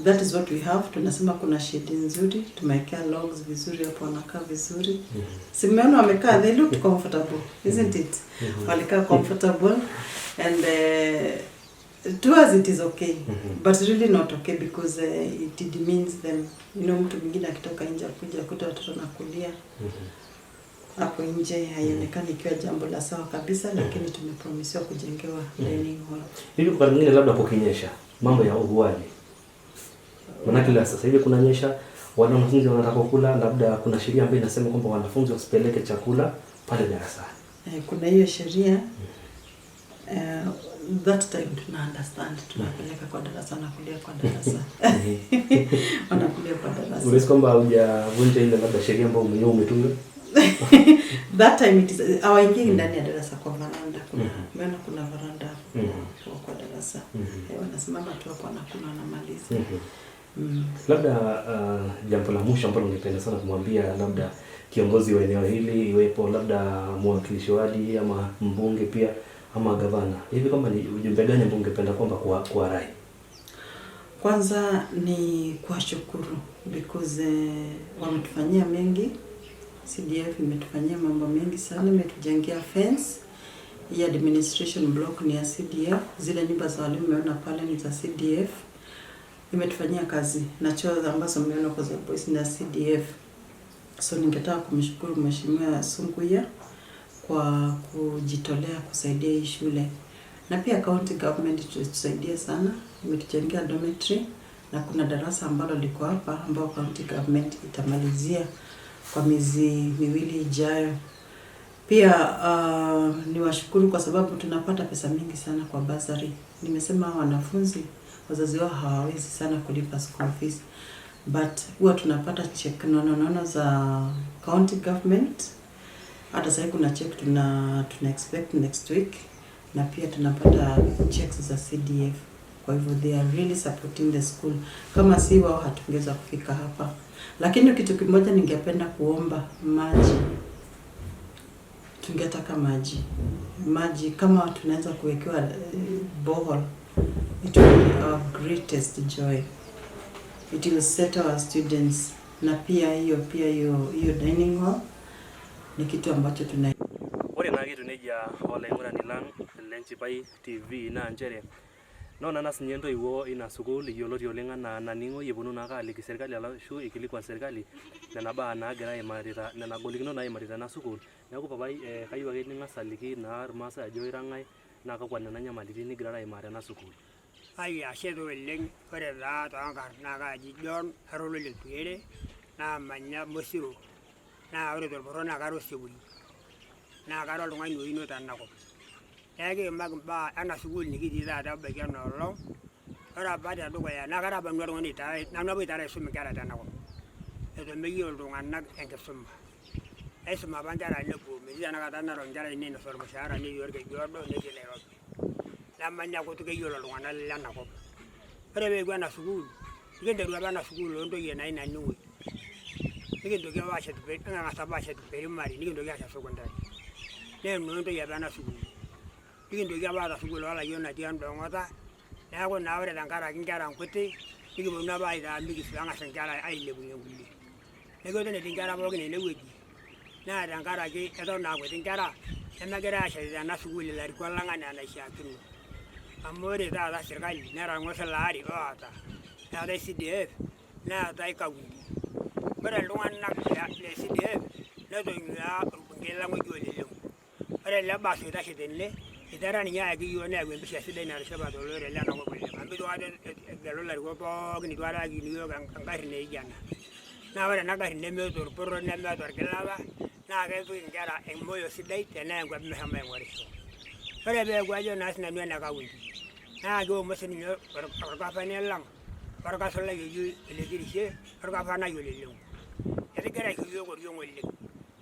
that is what we have. Tunasema kuna shade nzuri, tumewekea logs vizuri hapo, wanakaa vizuri. Simeona wamekaa, they look comfortable, isn't it? Walikaa comfortable and to us it is okay, but really not okay because it demeans them. You know, mtu mwingine akitoka nje kuja kuta watoto na kulia hapo nje haionekani ikiwa jambo la sawa kabisa, lakini tumepromisiwa kujengewa dining hall. Hivi kwa mwingine labda kukinyesha mambo ya uguaji. Maana kila sasa hivi kunanyesha, wanafunzi wanataka kula, labda kuna sheria ambayo inasema kwamba wanafunzi wasipeleke chakula pale darasani. Kuna hiyo sheria. That time tuna understand, tunapeleka kwa darasa na kulia kwa darasa. Wanakulia kwa darasa. Unaweza kwamba hujavunja ile labda sheria ambayo mwenyewe umetunga? That time it is hawaingii ndani ya darasa kwa veranda. Kuna veranda kwa darasa. Wanasimama tu hapo wanakula na maliza. Labda jambo la mwisho ambalo ningependa sana kumwambia labda kiongozi wa eneo hili, iwepo labda mwakilishi wadi ama mbunge pia ama gavana, hivi kama ni ujumbe gani ambao ungependa kwamba kwa rai? Kwanza ni kuwashukuru because wametufanyia mengi. CDF imetufanyia mambo mengi sana, imetujengea fence. Hii administration block ni ya CDF, zile nyumba za walimu umeona pale ni za CDF. Imetufanyia kazi na choo ambazo umeona kwa za boys na CDF. So ningetaka kumshukuru Mheshimiwa Sunkuya kwa kujitolea kusaidia hii shule. Na pia county government tusaidie sana, imetujengea dormitory na kuna darasa ambalo liko hapa ambao county government itamalizia kwa miezi miwili ijayo. Pia niwashukuru kwa sababu tunapata pesa mingi sana kwa bursary. Nimesema wanafunzi wazazi wao hawawezi sana kulipa school fees, but huwa tunapata check nono za county government. Hata sasa kuna check tuna expect next week, na pia tunapata checks za CDF. Kwa hivyo they are really supporting the school. Kama si wao hatungeweza kufika hapa. Lakini kitu kimoja ningependa kuomba, maji. Tungetaka maji kama tunaweza kuwekewa borehole, it will be our greatest joy. It will set our students. Na pia hiyo dining hall ni kitu ambacho tuna ore na kitu neja olaingurani lang lenchipai TV na nchere nona nasinye ntoiwuo ina sukul yioloti oleng anaa Naning'o eponu naake aliki serkali alashu ikilikuan serkali nena baa naagira aimarita, nena golikinot naimarita ena sukul. Neeku papai kayieu ake ning'as aliki naa irmaasai ajo ira ng'ae naa kakwa nena nyamalitin nigira aimaa tena sukul. Ashe oleng, ore taa toonkarn naa kaaji John Harolo Letuere naa manya Mosiro, naa ore torporro naa kara Osewoi, naa kara oltung'ani oino tenakop. Neekiimaki imbaa ena sukul nikitii taata ebaiki enoolong'. Ore apa tedukuya naa kara apa nanu oltung'ani nanu apa oitara aisum inkera tenakop eton meyiolo iltung'anak enkisuma. Aisum apa inkera nepuo, metii tenakata narok inkera ainei nosa ormushaara netii Orkejuado netii Nairobi. Nemanya kutuk eyiolo iltung'anak lenakop. Ore peepuo ena sukul, nikinteru apa ena sukul oontoyie naa Naning'o. Nikintoki apa niking'as apa aashet primary, nikintoki aashet secondary. Neentoyie apa ena sukul. Nikintoki apa aata sukul oolayiok natii Endong'ota. Neeku naa ore tenkaraki inkera nkuti, nikiponu apa aitaa mikisuu ang'as inkera ailepunye nkulie. Neeku eton etii inkera pookin enewueji. Naa tenkaraki eton naa kuti inkera nemegirai aashetita ena sukul ilarikok lang enaa enaishiakino. Amu ore taata serkali netang'ua ele ari oota, neetai CDF, neetai kaunti. Ore iltung'anak le CDF netonyuaa orbungei lang oji Ole Lenku. Ore ele baas oitashe tene, itara ninye ayaki iyiok neyau empisha sidai natishipa tolorere lenakop oleng. Amu itu aikata egelu ilarikok pookin, itu aikata kiyaki iyiok engarri naijo ena. Naa ore ena garri nemeeta orporro nemeeta orgilata, naa kepik inkera emoyo sidai teneya nkuapi meshomo aing'orisho. Ore peeku ajo naa sinanu ene kaunti, naa keomon sininye orgavanai lang, orgasolai oji Ole Kirishe, orgavanai Ole Lenku. Etigiraki iyiok oriong' oleng.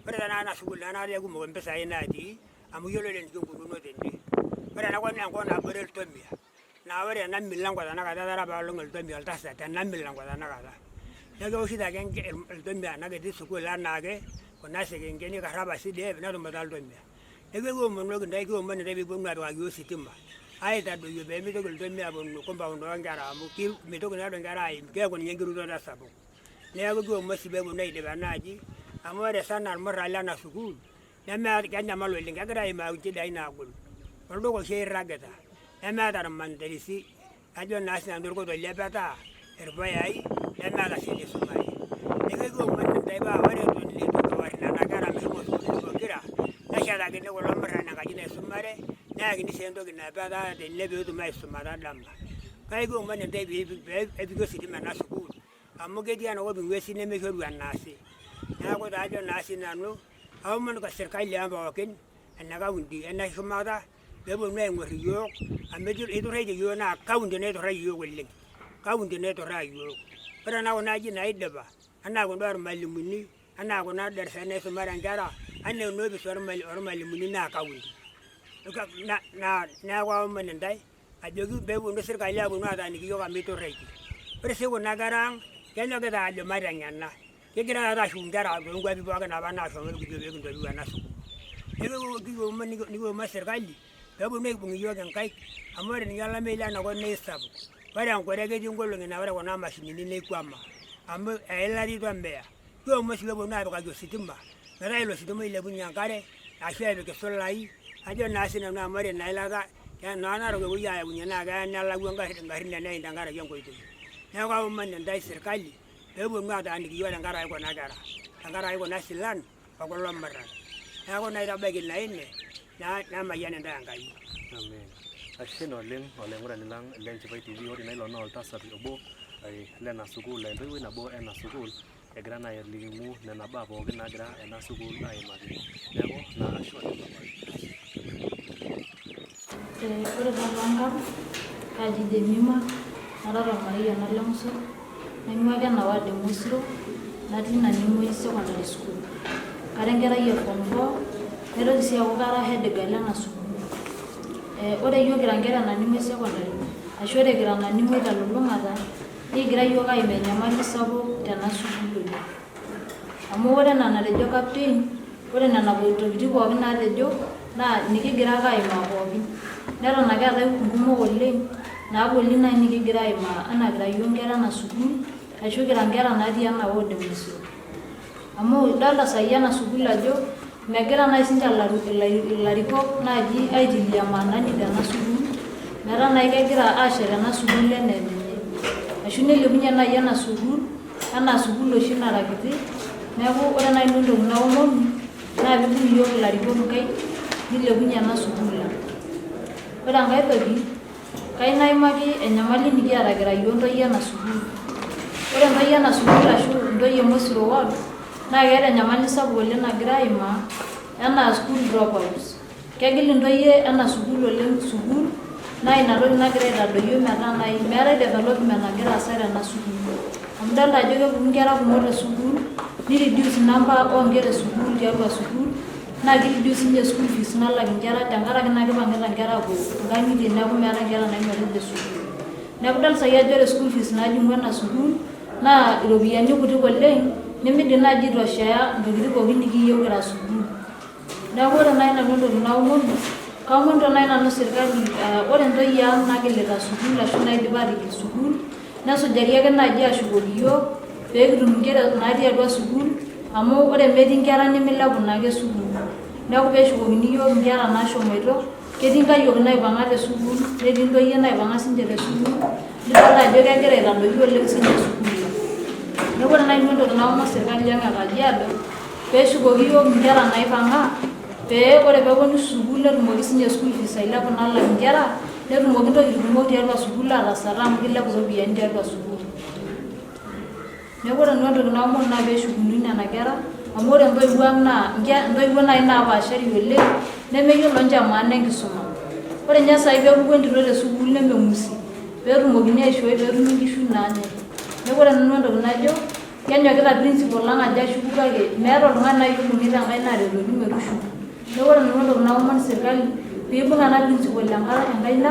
Ore tenakata ena sukul naa kumok impisai natii, amu iyiolo enikinkununo tene. Ore enakop naa enkop nabore Iltomia. Naa ore ena milango tenakata etara apa Iltomia oltasat ena milango tenakata. Neeku kewoshito ake Iltomia ena kiti sukul enaake, kuna sekenkeni ikarr apa CDF netumita Iltomia. Neeku kiomon intae peeponu aapikaki iyiok ositima. aitadoyio pee mitoki iltomia aponu compound oonkera amu mitoki naado nkera aim keeku ninye enkirutoto sapuk. Neeku kiomon sii peeponu aidip enaaji amu ore sana irmurran lena sukuul kenyamal oleng, kegira aimaa nchidai naagol. Olduka oshi irragita nemeeta irmandarisi, ajo naa sinanu irkoto lepetaa, irpuyai nemeeta sii enisumare. Neeku kiomon intae paa ore eton itu kiworr nena kera meshomo sukuulini pokira neshetakini kulo murran enkaji naisumare neyakini sii entoki napetaa tene peetum aisumata dama. Kake kiomon intae pee epiki ositima ena sukuul amu ketii enakop ing'uesin nemeshoru enaasi. Neeku taa ajo naa sinanu aomon sirkali ang' pookin ene kaunti ene shumata peeponu aing'orr iyiok amu iturraitie iyiok naa kaunti naiturrai iyiok oleng, kaunti naiturraa iyiok. Ore enaa kuna aji naidipa enaa kunda ormalimuni, enaa kuna darasani naisumare nkera, enaa enoopis ormalimuni naa kaunti. Neeku aomon intae ajoki peeponu sirkali aponu ataaniki iyiok amu iturraitie. Ore sii kuna kera ang' kenyokita ajo mateng'ena, kegira taata ashuku nkera toonkuapi pookin apa naashomo kijo pee kintoiu ena sukuul. Neeku nikiomon sirkali peeponu aibung' iyiok inkaik amu ore ninye olameyu lenakop naa isapuk. Ore enkure ketii nkolong'i naa ore kuna mashinini neikwama amu eilata itu emeya. Kiomon sii peeponu aapikaki ositima metaa ilo sitima oilepunye enkare ashu epik isulai, ajo naa sinanu amu ore ina ilata noo Narok epuoi aayapunye naa keya nelau ingarrin teneim tenkaraki enkoitoi. Neeku aomon intae sirkali peeponu ataaniki iyiok tenkaraki kuna kera, tenkaraki kuna silan okulo murran. Neeku naitabaiki ina ine nemayian intae Enkai. Amen. Ashe oleng olaing'urani lang le Nchipai TV. Ore naa ilo naa oltasat obo lena sukuul, entoiwuoi nabo ena sukuul egira naa alimu nena baa pookin naagira ena sukuul aimaki. Neeku naa ashe oleng. Ore tenkang kaji Jemima nara tormarei le Musul, naing'ua ake ena ward e Mosiro natii Naning'oi secondary school. Kara enkerai e form 4 naitoki sii aaku kara head girl ena sukuul. Ore iyiok kira nkera e Naning'oi secondary ashu ore kira Naning'oi telulung'ata nikigira iyiok aimaa enyamali sapuk tena sukuul oleng. Amu ore enaa natejo captain, ore nena tokitin pookin naatejo naa nikigira ake aimaa pookin. Neton ake eetae kumok oleng naagoli naaji nikigira aimaa anaa kira iyiok nkera ena sukuul ashu kira nkera natii ena ward e Musiro. Amu idolta saai ena sukuul ajo megira naaji sinche ilarikok naaji aitilia maanani tena sukuul, metaa naaji kegira aashet ena sukuul enaa enenye ashu nilepunye naaji ena sukuul enaa sukuul oshi nara kiti. Neeku ore naaji entoki naomonu naa piibung' iyiok ilarikok nkaik nilepunye ena sukuul ang'. Ore enkae toki kayieu naimaki enyamali nikiata kira iyiok ntoyie ena sukuul. Ore ntoyie ena sukuul ashu ntoyie Mosiro ward naa keeta enyamali sapuk oleng nagira aimaa enaa school dropouts. Kegil intoyie ena sukuul oleng sukuul naa ina toki nagira aitadoyio metaa naaji meetai development nagira aasa tena sukuul. Amu idolta ajo kepuku nkera kumok te sukuul ni reduce number oonkera e sukuul tiatua sukuul naa ki-reduce sinye school fees nalak inkera tenkaraki naa kipang'ita nkera aapuo nkang'itie neeku meetai nkera naing'uari te sukuul. Neeku idol saai ajo ore school fees naajing'u ena sukuul naa iropiyiani kutik oleng nemidim naaji aitosheya ntokitin pookin nikiyieu kira sukuul. Neeku ore naaji nanu entoki naomonu, kaomonito naaji nanu sirkali ore ntoyie ang' naagilita sukuul ashu naidipa aatigil sukuul nesujari ake naaji ashukoki iyiok peekitum nkera natii atua sukuul amu ore metii nkera nemilepu naake sukuul. Neeku peeshukokini iyiok nkera naashomoito, ketii nkayiok naipang'a te sukuul, netii ntoyie naipang'a sinche te sukuul, nidol ajo kegira aitadoyio oleng sinche sukuul. Neeku ore naaji entoki naomon sirkali ang' e Kajiado peeshukoki iyiok nkera naipang'a pee ore peeponu sukuul netumoki sinye school fees ailepu naalak nkera netumoki ntokitin kumok tiatua sukuul aatasata amu kilepu iropiyiani tiatua sukuul. Neeku ore nanu entoki naomon naa peeshukuni nena kera amu ore ntoiwuo ang' naa ntoiwuo naaji napaashari oleng nemeyiolo ninche maana enkisuma. Ore ninye saai peepuku entito te sukuul nemeng'usi peetumokini aishoi peetumi nkishu naanyai. Neeku ore nanu entoki najo kenyokita principal lang' ajo ashuku kake meeta oltung'ani naaji oibung'ita enkaina aretoki metushuku. Neeku ore nanu entoki naomon sirkali piibung' ena principal enkaina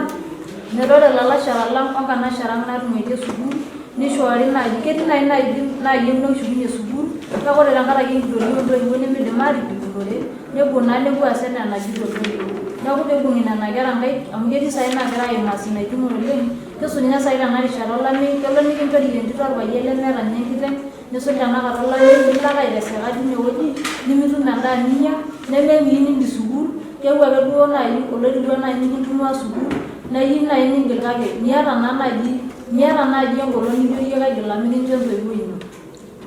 metaa ore ilalashera lang' onkanashera ang' naatung'uaitie sukuul nishoori naaji, ketii naaji naayieu neshukunye sukuul kake ore tenkaraki enkitotio oontoiwuo nemidim aatubulunore nepuo naa nepuo aas enaa enajito ntoiwuo. Neeku peibung'i nena kera nkaik amu ketii saai naagira aimaa sinaitin oleng, kesuj ninye saai tena rishata olameyu, kelo nikinchori entito orpayian lemeeta ninye enkiteng, niisuj tenakata olameyu nilo ake aiteseka tine wueji nimitum endaa ninya, nememiin niidi sukuul, keeku ake duo naaji oloito duo naaji nikintung'ua sukuul naa iyieu naaji niingil kake miata naaji engolon nijo iyie kaigil amu kincho entoiwuoi ino.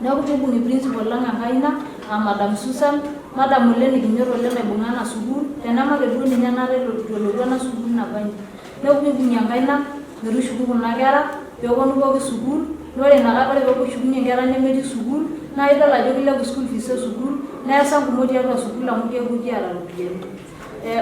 Neeku peibung'i principal lang enkaina aa Madam Susan, Madam oleng nikinyor oleng naibung'a ena sukuul, tenemake duo ninye natalotu ena sukuul nabanji. Neeku peibung'i enkaina metushuku kuna kera peeponu pooki sukuul, naa ore inakata ore peepuo eshukunye nkera nemetii sukuul naa idol ajo kilepu school fees e sukuul neesa nkumok tiatua sukuul amu keeku kiata ropiyiani.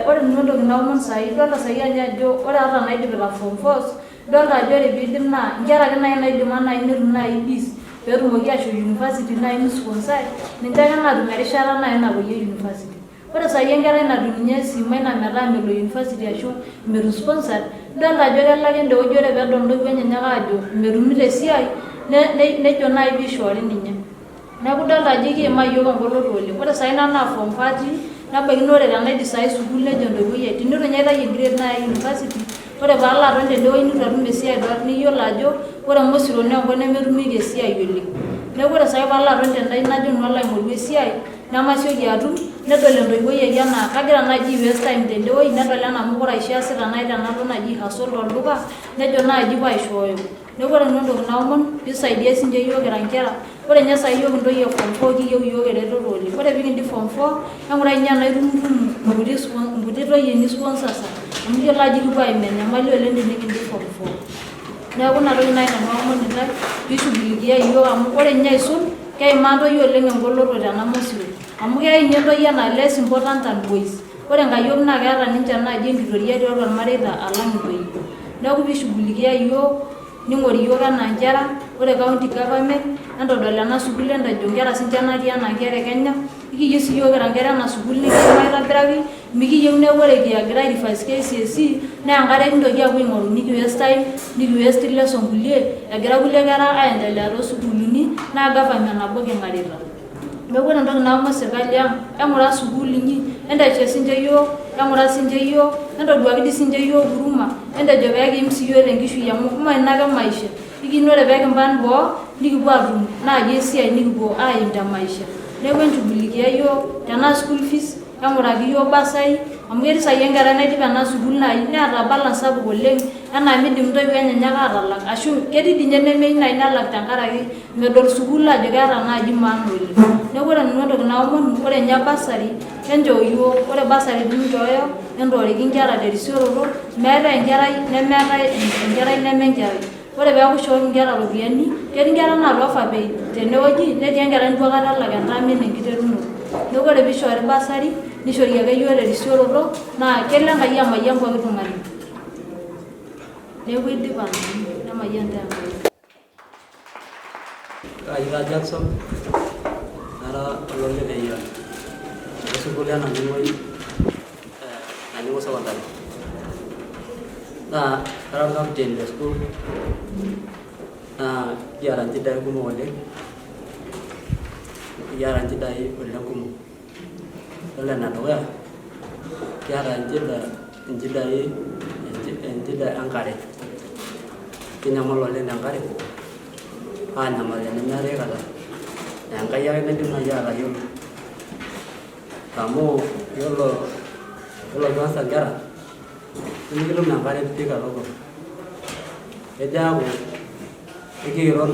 Ore nanu entoki naomon saai, idolta saai ajo ore ata naidipita form 4s, idolta ajo ore piidip naa nkera ake naaji naidima naaji netum naaji bis peetumoki aashom university naaji misponsai, ninche ake naatum erishata naaji napoyie university. Ore saai enkerai natum ninye esimu ina metaa melo university ashu metum sponsored, idolta ajo kelo ake ende wueji ore peedol ntoiwuo enyenak aajo metumito esiai nejo naaji piishoori ninye. Neeku idolta ajo kiimaa yiok engoloto oleng. Ore saai nanu naa form 4 atii, nebaiki naa ore tenaidip saai sukuul nejo entoiwuoi ai tenitu ninye aitayu engrade naaji university, ore paalo aton tende wueji nitu atum esiai niyiolo ajo ore Mosiro naa enkop nemetumieki esiai oleng. Neeku ore saai paalo aton tende najo nanu alo aing'oru esiai nemasioki atum, nedol entoiwuoi ai enaa kagira naaji waste time tende wueji, nedol enaa mukura aisho eesita naaji tenalo naaji hustle tolduka, nejo naaji paishooyo. Neeku ore nanu entoki naomon piisaidia siinche yiok kira nkera, ore ninye saai yiok intoyie form 4 kiyieu yiok eretoto oleng. Ore piikidip form 4 eng'urai ninye enaa itumutumu nkuti toyie nisponsasa amu iyiolo ajo kipuo aimaa enyamali oleng tenikidip form 4. Neeku ina toki naaji nanu aomonita piishughulikia yiok amu ore ninye aisul keimaa ntoyie oleng engoloto tena Mosiro amu keyai ninye ntoyie enaa less important than boys. Ore nkayiok naa keeta ninche naaji enkitoria tiatua irmareita alang intoyie. Neeku piishughulikia yiok ning'ori yiok enaa nkera, ore county government entodol ena sukuul entejo nkera siinche natii enaa nkera e Kenya, ikiyieu sii yiok kira nkera ena sukuul nikiim aitobiraki, mikiyieu neeku ore kigira ai revise KCSE naa enkare kintoki aapuo aing'oru niki waste time, niki waste lesson kulie egira kulie kera aendelea toosukuulini naa government nabo king'arita. Neeku ore entoki naomon sirkali ang, eng'ura sukuul inyi, enteshet siinche yiok, eng'ura siinche yiok, entoduaki dii siinche yiok huruma, entejo peekiim sii yiok tenkishui amu mee ina ake maisha. Ikiyieu ore peekimpan boo nikipuo aatum naaji esiai nikipuo aim te maisha. Neeku enchughulikia yiok tenaa school fees, eng'uraki yiok basari amu ketii saai enkerai naidip ena sukuul naaji neeta balance sapuk oleng enaa miidim intoiwuo enyenak aatalak ashu ketii dii ninye nemeyieu naaji nelak tenkaraki medol sukuul ajo keeta naaji maana oleng. Neeku ore nanu entoki naomon, ore ninye basari enchoo yiok, ore basari piinchooyo entooriki nkera terisioroto, meetai enkerai neme enkerai. Ore peeku ishooki nkera ropiyiani, ketii nkera naata offer pay tenewueji netii enkerai nitu aikata elak entaam ene enkiterunoto. Neeku ore piishoori basari nishori ake yiok terisioroto naa kelo Enkai amayian pooki tung'ani. Neeku idipa nanu nemayian taa Enkai. Kayieu Jackson nara ololeleyia sukuul ena Naning'o secondary. Naa kara orkapteni le sukuul naa kiata nchidai kumok oleng. Kiata nchidai oleng kumok. Ore enedukuya kiata nchidai enkare. Kinyamal oleng enkare aanyamal tenemeetai kata. Enkai ake naidim naaji atayiolo amu yiolo kwanza nkera nimikitum enkare pii katukul. Kejo aaku ekiiron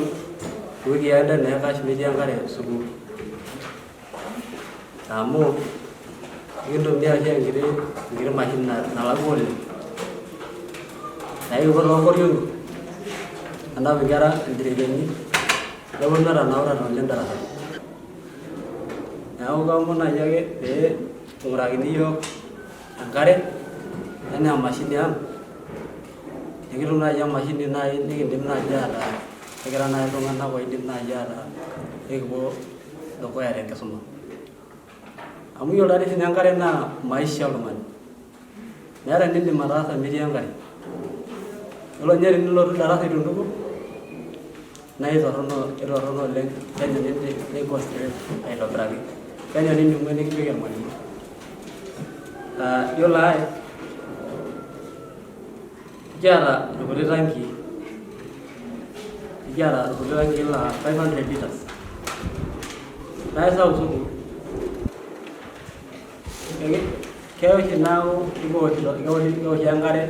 iwikii are naikash metii enkare sukuul amu ekintumia oshi enkiti mashini nalakua oleng naa ekipuo toonkoriong'i enap nkera ildirikeni neponu etanaurate oleng darasa. Neeku kaomon naaji ake pee ing'urakini yiok enkare enaa emashini ang, nikitum naaji emashini naaji nikindim naaji ataa kekira naaji iltung'anak oidim naaji ataa ekipuo dukuya tenkisuma. Amu yiolo taadoi siinye enkare naa maisha oltung'ani. Meeta eniindim ataasa metii enkare. Yiolo ninye tenilotu darasa itu intuku naa itorrono oleng penyo niconcentrate aitobiraki. Penyo ninyume nikipik ormalimui. Yiolo ae kiata irkuti tankii. Kiata irkuti tankii laa 500 liters. Naa isapuk sukuul. Keoshi naaku keoshi enkare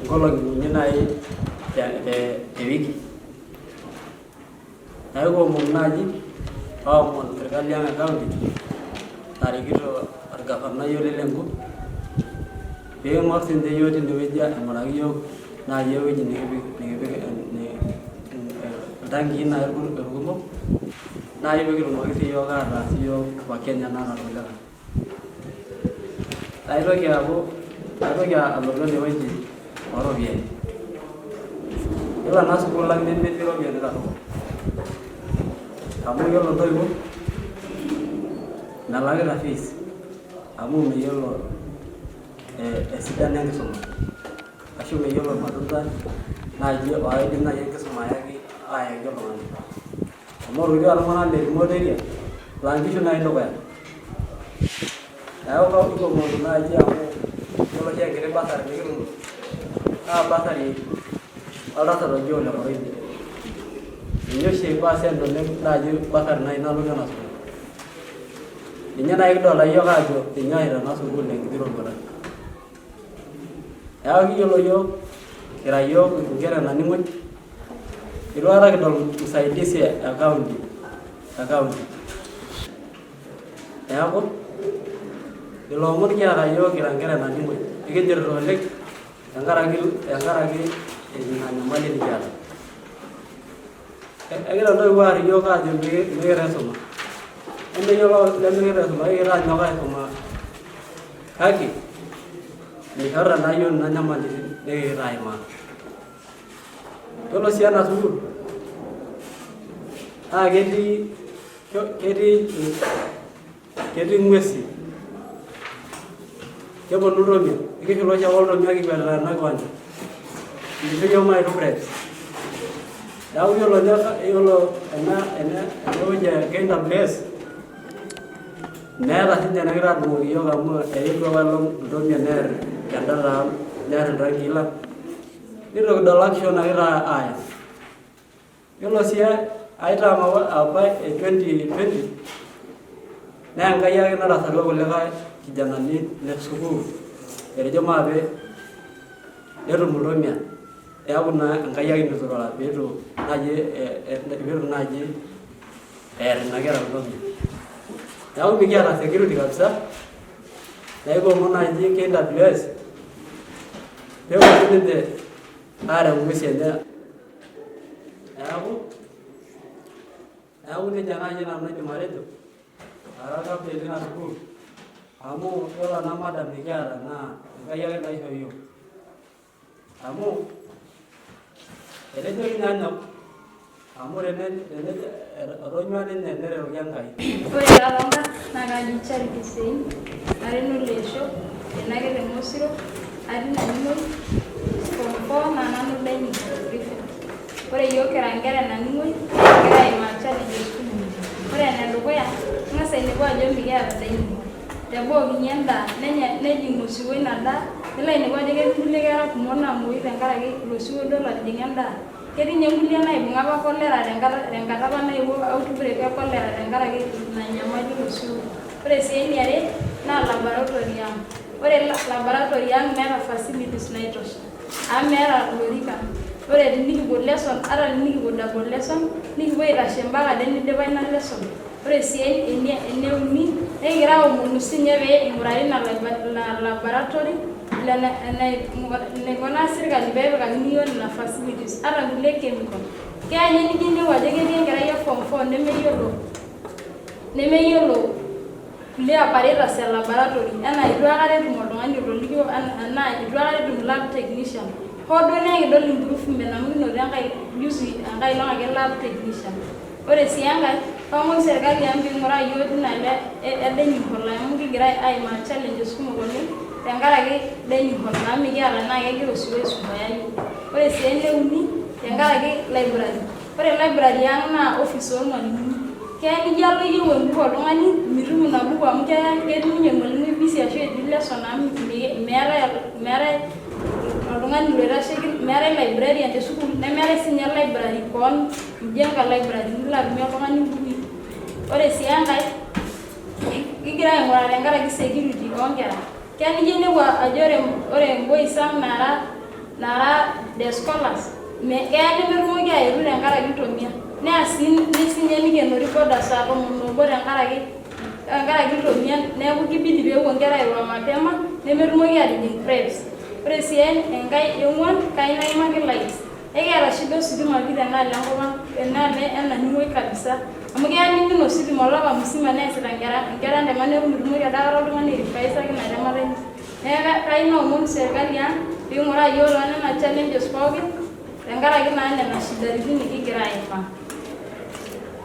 nkolong'i uni naaji te wiki. Neeku kiomonu naaji aomon serkali ang' e county narikito orgavanai ole Lenku pee ing'orr siinche iyiok tinewueji aing'uraki iyiok naaji ewueji nikipik iltankii naaji irkumok naaji pee kitumoki siiyiok ataas iyiok Wakenya nara irkulikae. Aitoki alotu enewueji ooropiyiani. Yiolo ena sukuul ang' nemetii iropiyiani katukul. Amu yiolo intoiwuo melakita fees amu meyiolo esidano enkisuma ashu meyiolo irmatunda naaji oidim naaji enkisuma ayaki oltung'ani. Amu ore iltung'anak le remote area laa nkishu naaji dukuya. Neeku kiomonu naaji amu yiolo oshi enkiti bursary nikitum naa bursary oltasat oji Ole Koroiti. Ninye oshi percent oleng naaji bursary naaji nalotu ena sukuul. Ninye naaji kidolta iyiok aajo enyaita ena sukuul enkiti roruata. Neeku kiyiolo iyiok kira iyiok inkera naning'oi itu aikata kidol usaidizi e county. Neeku lelo omon kiata iyiok kira inkera naning'oi. Ekinyokita oleng tenkaraki ina nyamali nikiata. Egira intoiwuo aar iyiok aajo mikigira aisuma. Nemeyiolo lemikigira aisuma, ekigira anyok aisuma kake mishorita naa iyiok ina nyamalitin nikigira aimaa. Yiolo sii ena sukuul naa ketii ng'uesi. Keponu iltomia, ekishu oshi ake oltomia kikwetita ena kiwanja. Kisho iyiok Maitu Press. Neeku yiolo enewueji e KWS meeta siinche enegira adumoki iyiok amu eetuo apaelong iltomia neer endala ang', neer iltankii lang'. Nitu kidol action nagira aaya. Yiolo sii ai term apa e 2020 naa Enkai ake natasaka kulikae kijanani le sukuul etejo maape netum iltomia. Neeku naa Enkai ake niturora peetu naaji eer ina kera iltomia. Neeku mikiata security kabisa. Neeku kiomon naaji KWS peepuo ninche aareu ing'uesi enye. Neeku nejia naaji nanu aidim atejo ara captain lina sukuul amu yiolo ena madam nikiata naa Enkai ake naisho iyiok. Amu etejo kinyanyuk amu etonyua ninye nereroki Enkai. Ore taa tonkarn naa kaji Charity Sein, are Nolesho, enake te Mosiro, atii Naning'oi, form 4 naa nanu dining prefect. Ore iyiok kira nkera Naning'oi kigira aimaa challenge e sukuul. Ore enedukuya ing'as ainepu ajo mikiata dining hall. Teboo kinya endaa nejing' osiwuo ina daa nilo ainepu ajo ketii kulie kera kumok naamuoyu tenkaraki ilo siwuo duo lotijing'a endaa. Ketii ninye nkulie naibung'a apa cholera tenkata apa naewuo outbreak e cholera tenkaraki ina nyamali ilo siwuo. Ore sii eniare naa laboratory ang'. Ore laboratory ang' meeta facilities naitosha amu meeta ilorikan. Ore tenikipuo lesson, ata tenikipuo double lesson, nikipuo aitashe mpaka ade nidipa ina lesson. Ore sii eneuni nekigira aomonu siinye pee eing'urari ina laboratory enaikunaa sirkali pee epikakini iyiok nena facilities ata kulie chemical. Keya ninye nijo inepu ajo ketii enkerai e form 4 nemeyiolo kulie apparatus e laboratory enaa itu aikata etum oltung'ani otolikio enaa itu aikata etum lab technician. Hoo duo naa kidol improvement amu kinoto enkai olong' ake lab technician. Ore sii enkae kaomon serkali amu piing'uraa iyiok tinaalo e dining hall amu kigira aimaa challenges kumok oleng tenkaraki dining hall naa mikiata naa kegira osiwuo aisumbuaya iyiok. Ore sii eneuni tenkaraki library. Ore library ang' naa office ormalimuni. Keya nijo alo iyieu embuku oltung'ani mitum ina buku amu ketii ninye ormalimui busy ashu etii lesson amu meetai oltung'ani loitasheki meetai librarian te sukuul nemeetai sinye library koon mjenga library nilo atumie oltung'ani mbukui. Ore sii enkae kigira aing'uraa tenkaraki security oonkera. Keya nijo inepu ajo ore boys ang' naara the scholars keya nemetumoki aetu tenkaraki iltomia. Neya sinye nikenori boda saa 11 tenkaraki iltomia, neeku kibidi peepuo nkera airura mapema nemetumoki aatijing preps. Ore sii enkae eong'uan kayieu naimaki lights. Ekiata shida ositima pii tenaalo enkop ang', tenaalo enaning'oi kabisa. Amu keya nimin ositima olapa musima neesita nkera ntema neeku mitumoki adakata oltung'ani aifaisaki ina temata enye. Neeku kayieu naomon serkali ang' piing'uraa yiok toonena challenges pookin tenkaraki naa nena shidaritin nikigira aimaa.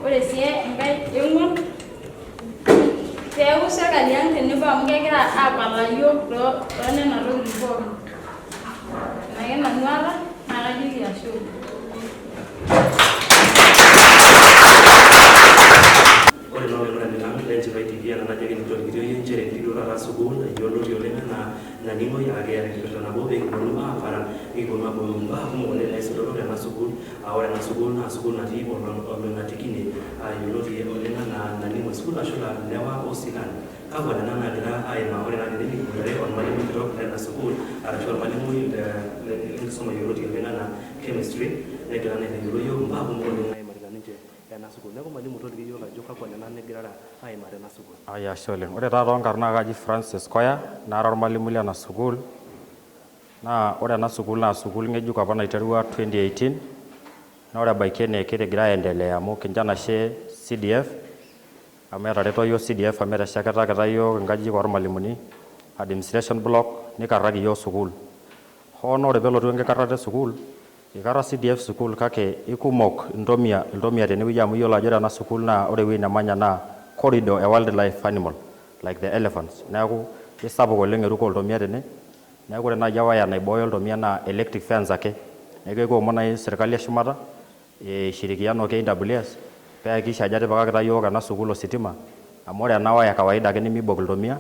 Ore sii enkae eong'uan peeku serkali ang' tenebo amu kegira aapala yiok toonena tokitin pookin. Ina ake nanu aata naa kajoki ashe oleng. Ore lolorani lang' lenchipai TV ena najoki nitorikitio yie nchere kitii taata sukuul yioloti oleng enaa naning'oi ake enkipirta nabo peekiponu aapara nikiponu aabolu mbaa kumok oleng naisudoro tena sukuul. Ore ena sukuul naa sukuul natii Oloing'atikine yioloti oleng enaa Naning'oi School ashu lewa osilan. Kakwa nena naagira aimaa ore naa tene nikibotare ormalimui kitok lena sukuul arashu ormalimui lenkisuma yioloti oleng enaa chemistry negira naa aitayiolo yiok mbaa kumok oleng naimarita ninche ena sukuul. Neeku mwalimu toliki yiok ajo kakwa nena negirara aimaa tena sukuul. Ashe oleng. Ore taata onkarn naa kaji Francis Koya nara ormalimui lena sukuul. Naa ore ena sukuul naa sukuul ng'ejuk apa naiterua 2018 naa ore ebaiki ene kigira aendelea amu kincho enashe CDF amu etareto yiok CDF amu eteshetakita yiok nkajijik ormalimuni administration block nikarraki yiok sukuul. Hoo naa ore peelotu enkikarrata e sukuul ikarra CDF sukuul kake ikumok iltomia tenewueji amu iyiolo ajo ore ena sukuul naa ore ewueji nemanya naa corridor e wildlife animal like the elephants. Neeku isapuk oleng eruko oltomia tene. Neeku ore naaji ewaya naibooyo oltomia naa electric fence ake. Neeku ekiomon naaji serkali eshumata ishirikiano KWS peakikisha ajo etipikakita yiok ena sukuul ositima amu ore ena waya kawaida ake nimibok iltomia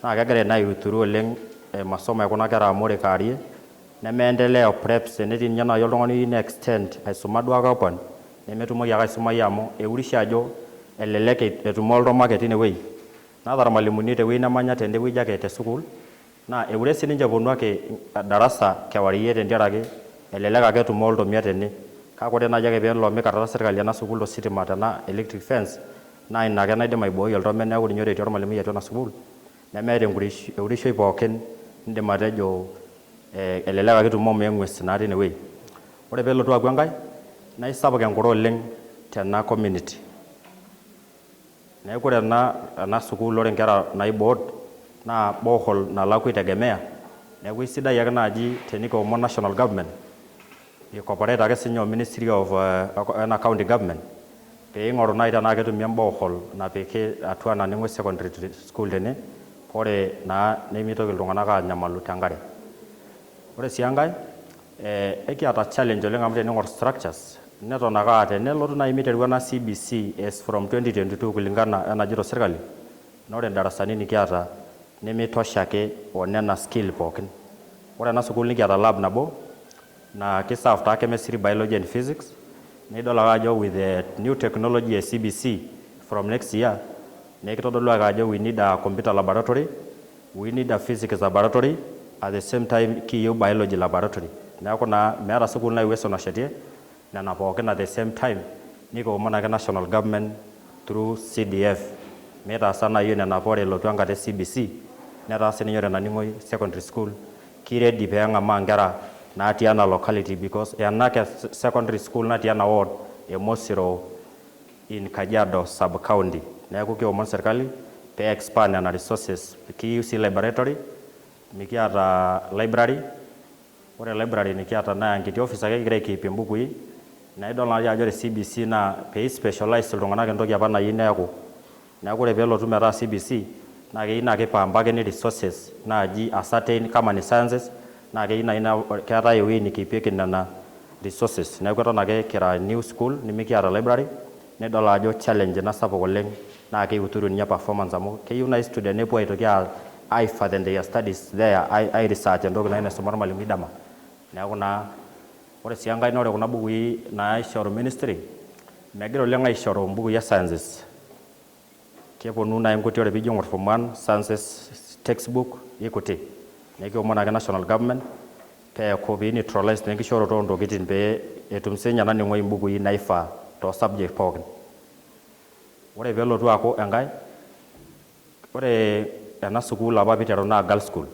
naa kegira naa aithuru oleng masomo ekuna kera amu ore kaarie nemeendelea preps tenetii ninye naaji oltung'ani oyieu ne-extend aisuma duake open nemetumoki ake aisumayu amu eurisho ajo elelek etumo oltomake tinewueji. Naata irmalimuni tewueji nemanya tendewueji ake te sukuul naa eure sininche eponu ake darasa kewarie tentiaraki elelek ake etumo oltomia tene. Kake ore naaji ake peelo mikarrata serkali ena sukuul ositima tena electric fence naa ina ake naidim aibooi oltome neeku ninye oretie ormalimui atua ena sukuul nemeeta eurishoi pookin indim atejo elelek ake etumo eng'ues naa tinewueji. Ore peelotu aaku enkae naa isapuk enkura oleng tena community. Neeku ore ena sukuul ore nkera naiboot naa borehole nalaku itegemea. Neeku isidai ake naaji tenikiomon national government icooperate ake sinye o ministry of ena county government peing'oru naaji tenaa ketumi borehole napiki atua Naning'oi secondary school tene ore naa nemitoki iltung'anak aanyamalu tenkare. Ore sii enkae ekiata challenge oleng amu tening'or structures neton ake tenelotu naaji miteru ena CBC as from 2022 kulingana enajito serkali naa ore darasani nikiata nemitosha ake onena skill pookin. Ore ena sukuul nikiata lab nabo na kiserve taa chemistry, biology and physics. Nidol ake ajo with the new technology e CBC from next year nekitodolu ake ajo we need a computer laboratory, we need a physics laboratory, at the same time kiyieu biology laboratory. Neeku naa meeta sukuul naiuwezo nashetie nena pookin at the same time nikiomon ake national government through CDF mitaasa naaji nena pore elotu enkata e CBC netaa sininye ore Naning'oi secondary school kiredi peeng'amaa nkera natii ena locality because ena secondary school natii ena ward e Mosiro in Kajiado sub county. Neeku kiomon serkali pee expand nena resources. Kiyieu sii laboratory, mikiata library. Ore library nikiata naa enkiti office ake kigira aikipie mbukui. Na idol naa ajo ore CBC naa pee specialize iltung'anak entoki apa nayieu neeku. Neeku ore peelotu metaa CBC naa keyieu naa kipambakini resources naaji a certain kama ni sciences naa keyieu naaji keetai ewueji nikipieki nena resources. Neeku eton ake kira new school nimikiata library nidol ajo challenge ina sapuk oleng naa keuturu ninye performance amu keyieu naaji student nepuo aitoki ai further their studies there ai research entoki naisuma ormalimui dama. neeku naa ore sii enkae naa ore kuna bukui naishoru ministry megira oleng aishoru mbukui e sciences. Keponu naaji nkuti, ore piijo ng'or form 1 sciences textbook ikuti, nekiomon ake national government peeku pii neutralize naa enkishooroto oontokitin pee etum siinye naning'oi mbukui naifaa too subject pookin. Ore peelotu aaku enkae, ore ena sukuul apa piiteru naa girls school,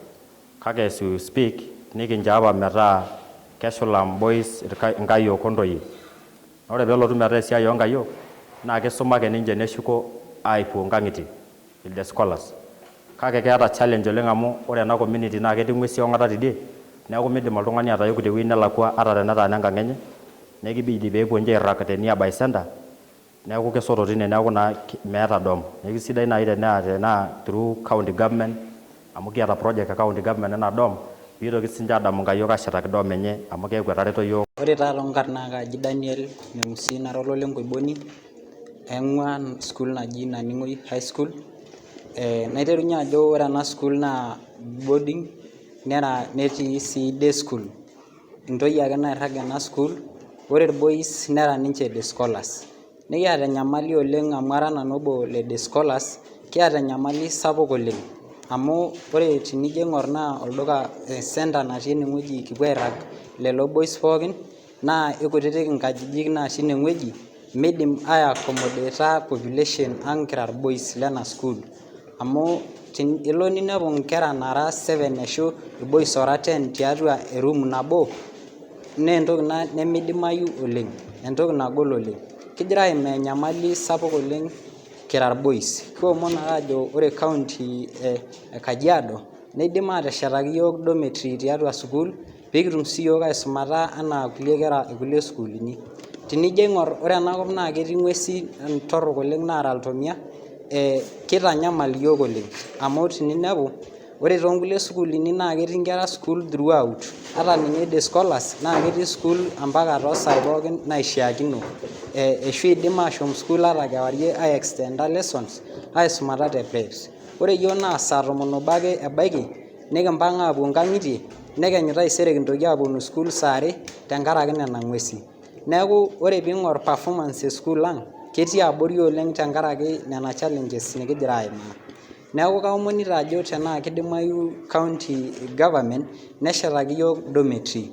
kake as we speak nikincho apa metaa keshula boys inkayiok ontoyie. Ore peelotu metaa esiai oonkayiok naa kisuma ake ninche neshuko aipuo nkang'itie the scholars. Kake keeta challenge oleng amu ore ena community naa ketii ng'uesi ong'ata tidie, neeku midim oltung'ani atayeuku tewueji nelakua ata tenetaana enkang' enye, nekibidi peepuo ninche airrag te nearby center, neeku kesoto tine, neeku naa meeta dom. Neeku sidai naaji tenaa through county government, amu kiata project e county government ena dom, piitoki siinche aadamu nkayiok ashetaki dom enye amu keeku etareto yiok. Ore taata onkarn naa kaaji Daniel Memusi, nara olole Nkoiboni, aing'ua school naji Naning'oi high school. Naiterunye ajo ore ena school naa boarding netii sii day school. Intoyie ake nairrag ena school, ore irboys nera ninche day scholars. Nikiata enyamali oleng amu ara nanu obo le day scholars, kiata enyamali sapuk oleng amu ore tenijo aing'orr naa olduka center natii enewueji kipuo airrag lelo boys pookin naa ikutitik inkajijik natii inewueji, midim aiaccommodata population ang kira irboys lena school. Amu elo ninepu nkera nara 7 ashu irboys ora 10 tiatua eroom nabo, naa entoki nemidimayu oleng, entoki nagol oleng. Kigira aimaa enyamali sapuk oleng kira irboys. Kiomon ake ajo ore county e Kajiado neidim aateshetaki yiok dormitory tiatua sukuul peekitum sii yiok aisumata anaa kulie kera e kulie sukuulini. Tenijo aing'orr ore enakop naa ketii ng'uesi torrok oleng naara iltomia, kitanyamal yiok oleng amu teninepu ore toonkulie sukuulini naa ketii nkera school throughout, ata ninye day scholars naa ketii school ampaka toosai pookin naishiakino. Ashu idim aashom school ata kewarie ai extenda lessons aisumata te preps. Ore yiok naa saa 11 ake ebaiki nikimpang aapuo nkang'itie, nekenyu taisere kintoki aaponu school saa 2 tenkaraki nena ng'uesi. Neeku ore piing'orr performance e school ang ketii abori oleng tenkaraki nena challenges nikigira aimaa. Neeku kaomonito ajo tenaa kidimayu county government neshetaki yiok dormitory.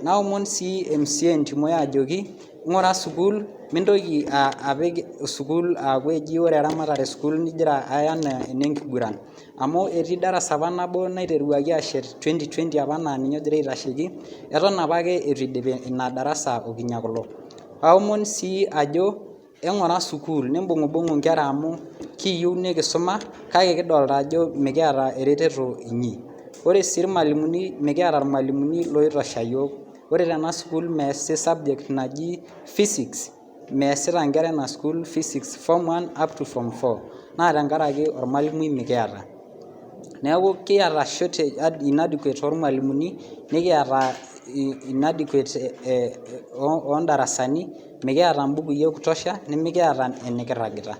Naomon sii MCA Ntimoi ajoki ng'ura sukuul, mintoki apik sukuul aaku eji ore eramatare e sukuul nigira aya enaa enenkiguran. Amu etii darasa apa nabo naiteruaki aashet 2020 apa naa ninye ogira aitasheki, eton apake eitu idipi ina darasa okinya kulo. Aomon sii ajo eng'ura sukuul, nimbung'ubung'u nkera amu kiyieu nikisuma kake kidolta ajo mikiata ereteto inyi. Ore sii irmalimuni mikiata irmalimuni loitosha yiok. Ore tena sukuul meesi subject naji physics, meesita nkera ena sukuul physics form 1 up to form 4 naa tenkaraki ormalimui mikiata. Neeku kiata shortage inadequate ormalimuni, nikiata inadequate oondarasani, mikiata mbukui e kutosha, nemikiata enikirragita.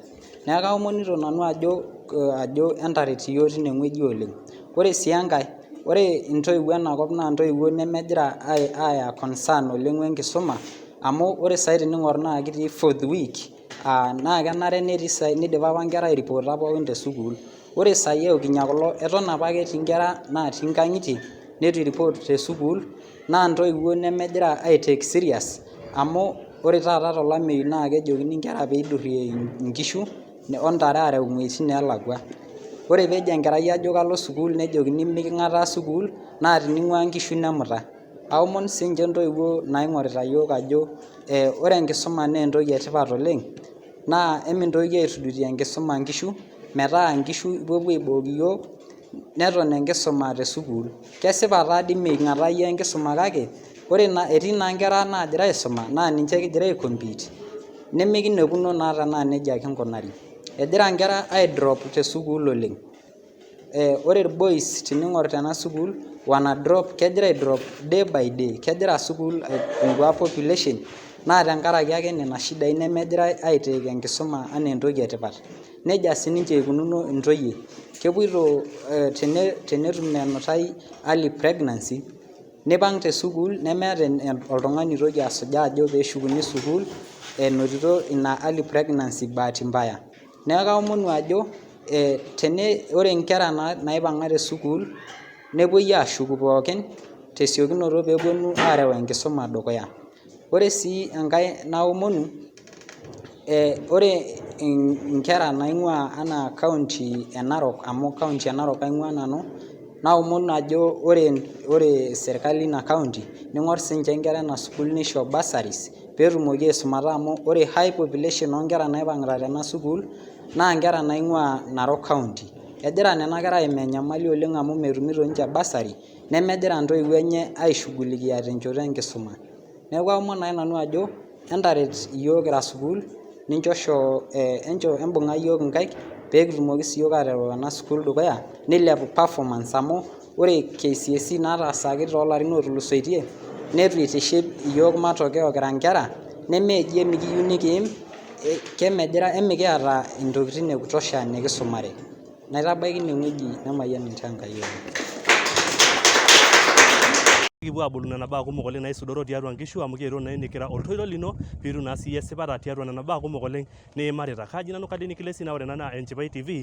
Neeku kaomonito nanu ajo entaret iyiok tine wueji oleng. Ore sii enkae, ore intoiwuo enakop naa ntoiwuo nemegira aaya concern oleng wenkisuma amu ore saai tening'orr naa kitii 4th week naa kenare nidipa apa nkera airipoota pookin te sukuul. Ore saai eokinya kulo eton apake etii nkera natii nkang'itie neitu iripot te sukuul naa ntoiwuo nemegira aitake serious amu ore taata tolameyu naa kejokini nkera peidurrie nkishu ontare aareu ng'uesin neelakua. Ore peejo enkerai ajo kalo sukuul nejokini miking'ataa sukuul naa tening'ua nkishu nemuta. Aomon siinche ntoiwuo naing'orita yiok ajo ore enkisuma naa entoki etipat oleng naa emintoki aitudutie enkisuma nkishu metaa nkishu ipuopuo aibooki yiok neton enkisuma te sukuul. Kesipa taadii ming'ataa yiok enkisuma kake ore etii naa nkera naagira aisuma naa ninche kigira ai compete nemikinepuno naa tenaa nejia kinkunari. Egira nkera aidrop te sukuul oleng. Ore irboys tening'orr tena sukuul kegira aidrop day by day, kegira sukuul aipungua population naa tenkaraki ake nena shidai nemegirai aitake enkisuma anaa entoki etipat. Nejia sininche eikununo intoyie, kepuoito tenetum enutai early pregnancy nipang te sukuul nemeeta oltung'ani toki asujaa ajo peeshukuni sukuul enotito ina early pregnancy bahati mbaya. Neeku kaomonu ajo ore nkera naipang'a te sukuul nepuoi aashuku pookin tesiokinoto peeponu aarew enkisuma dukuya. Ore sii enkae naomonu ore nkera naing'ua anaa kaunti e Narok amu kaunti e Narok aing'ua nanu, naomonu ajo ore serkali ina kaunti ning'orr sinche nkera ena sukuul nisho bursaries peetumoki aisumata amu ore high population oonkera naipang'ita tena sukuul naa nkera naing'ua Narok County. Egira nena kera aimaa enyamali oleng amu metumito ninche bursary nemegira ntoiwuo enye aishughulikia tenchoto enkisuma. Neeku aomon nai nanu ajo entaret iyiok kira sukuul embung'a yiok nkaik peekitumoki siiyiok aatereu ena sukuul dukuya nilepu performance amu ore KCSE nataasaki toolarin ootulusoitie netu itiship iyiok matokeo kira nkera nemeeji emikiyieu nikiim emikiata intokitin e kutosha nikisumare. Naitabaiki inewueji nemayian ninche Enkai oleng. Kipuo abolu nena baa kumok oleng naisudoro tiatua nkishu amu kietuo naa enikira oltoilo lino piitum naa siiyie esipata tiatua nena baa kumok oleng niimarita. Kaji nanu Kadini Kilesi naa ore ena naa Enchipai TV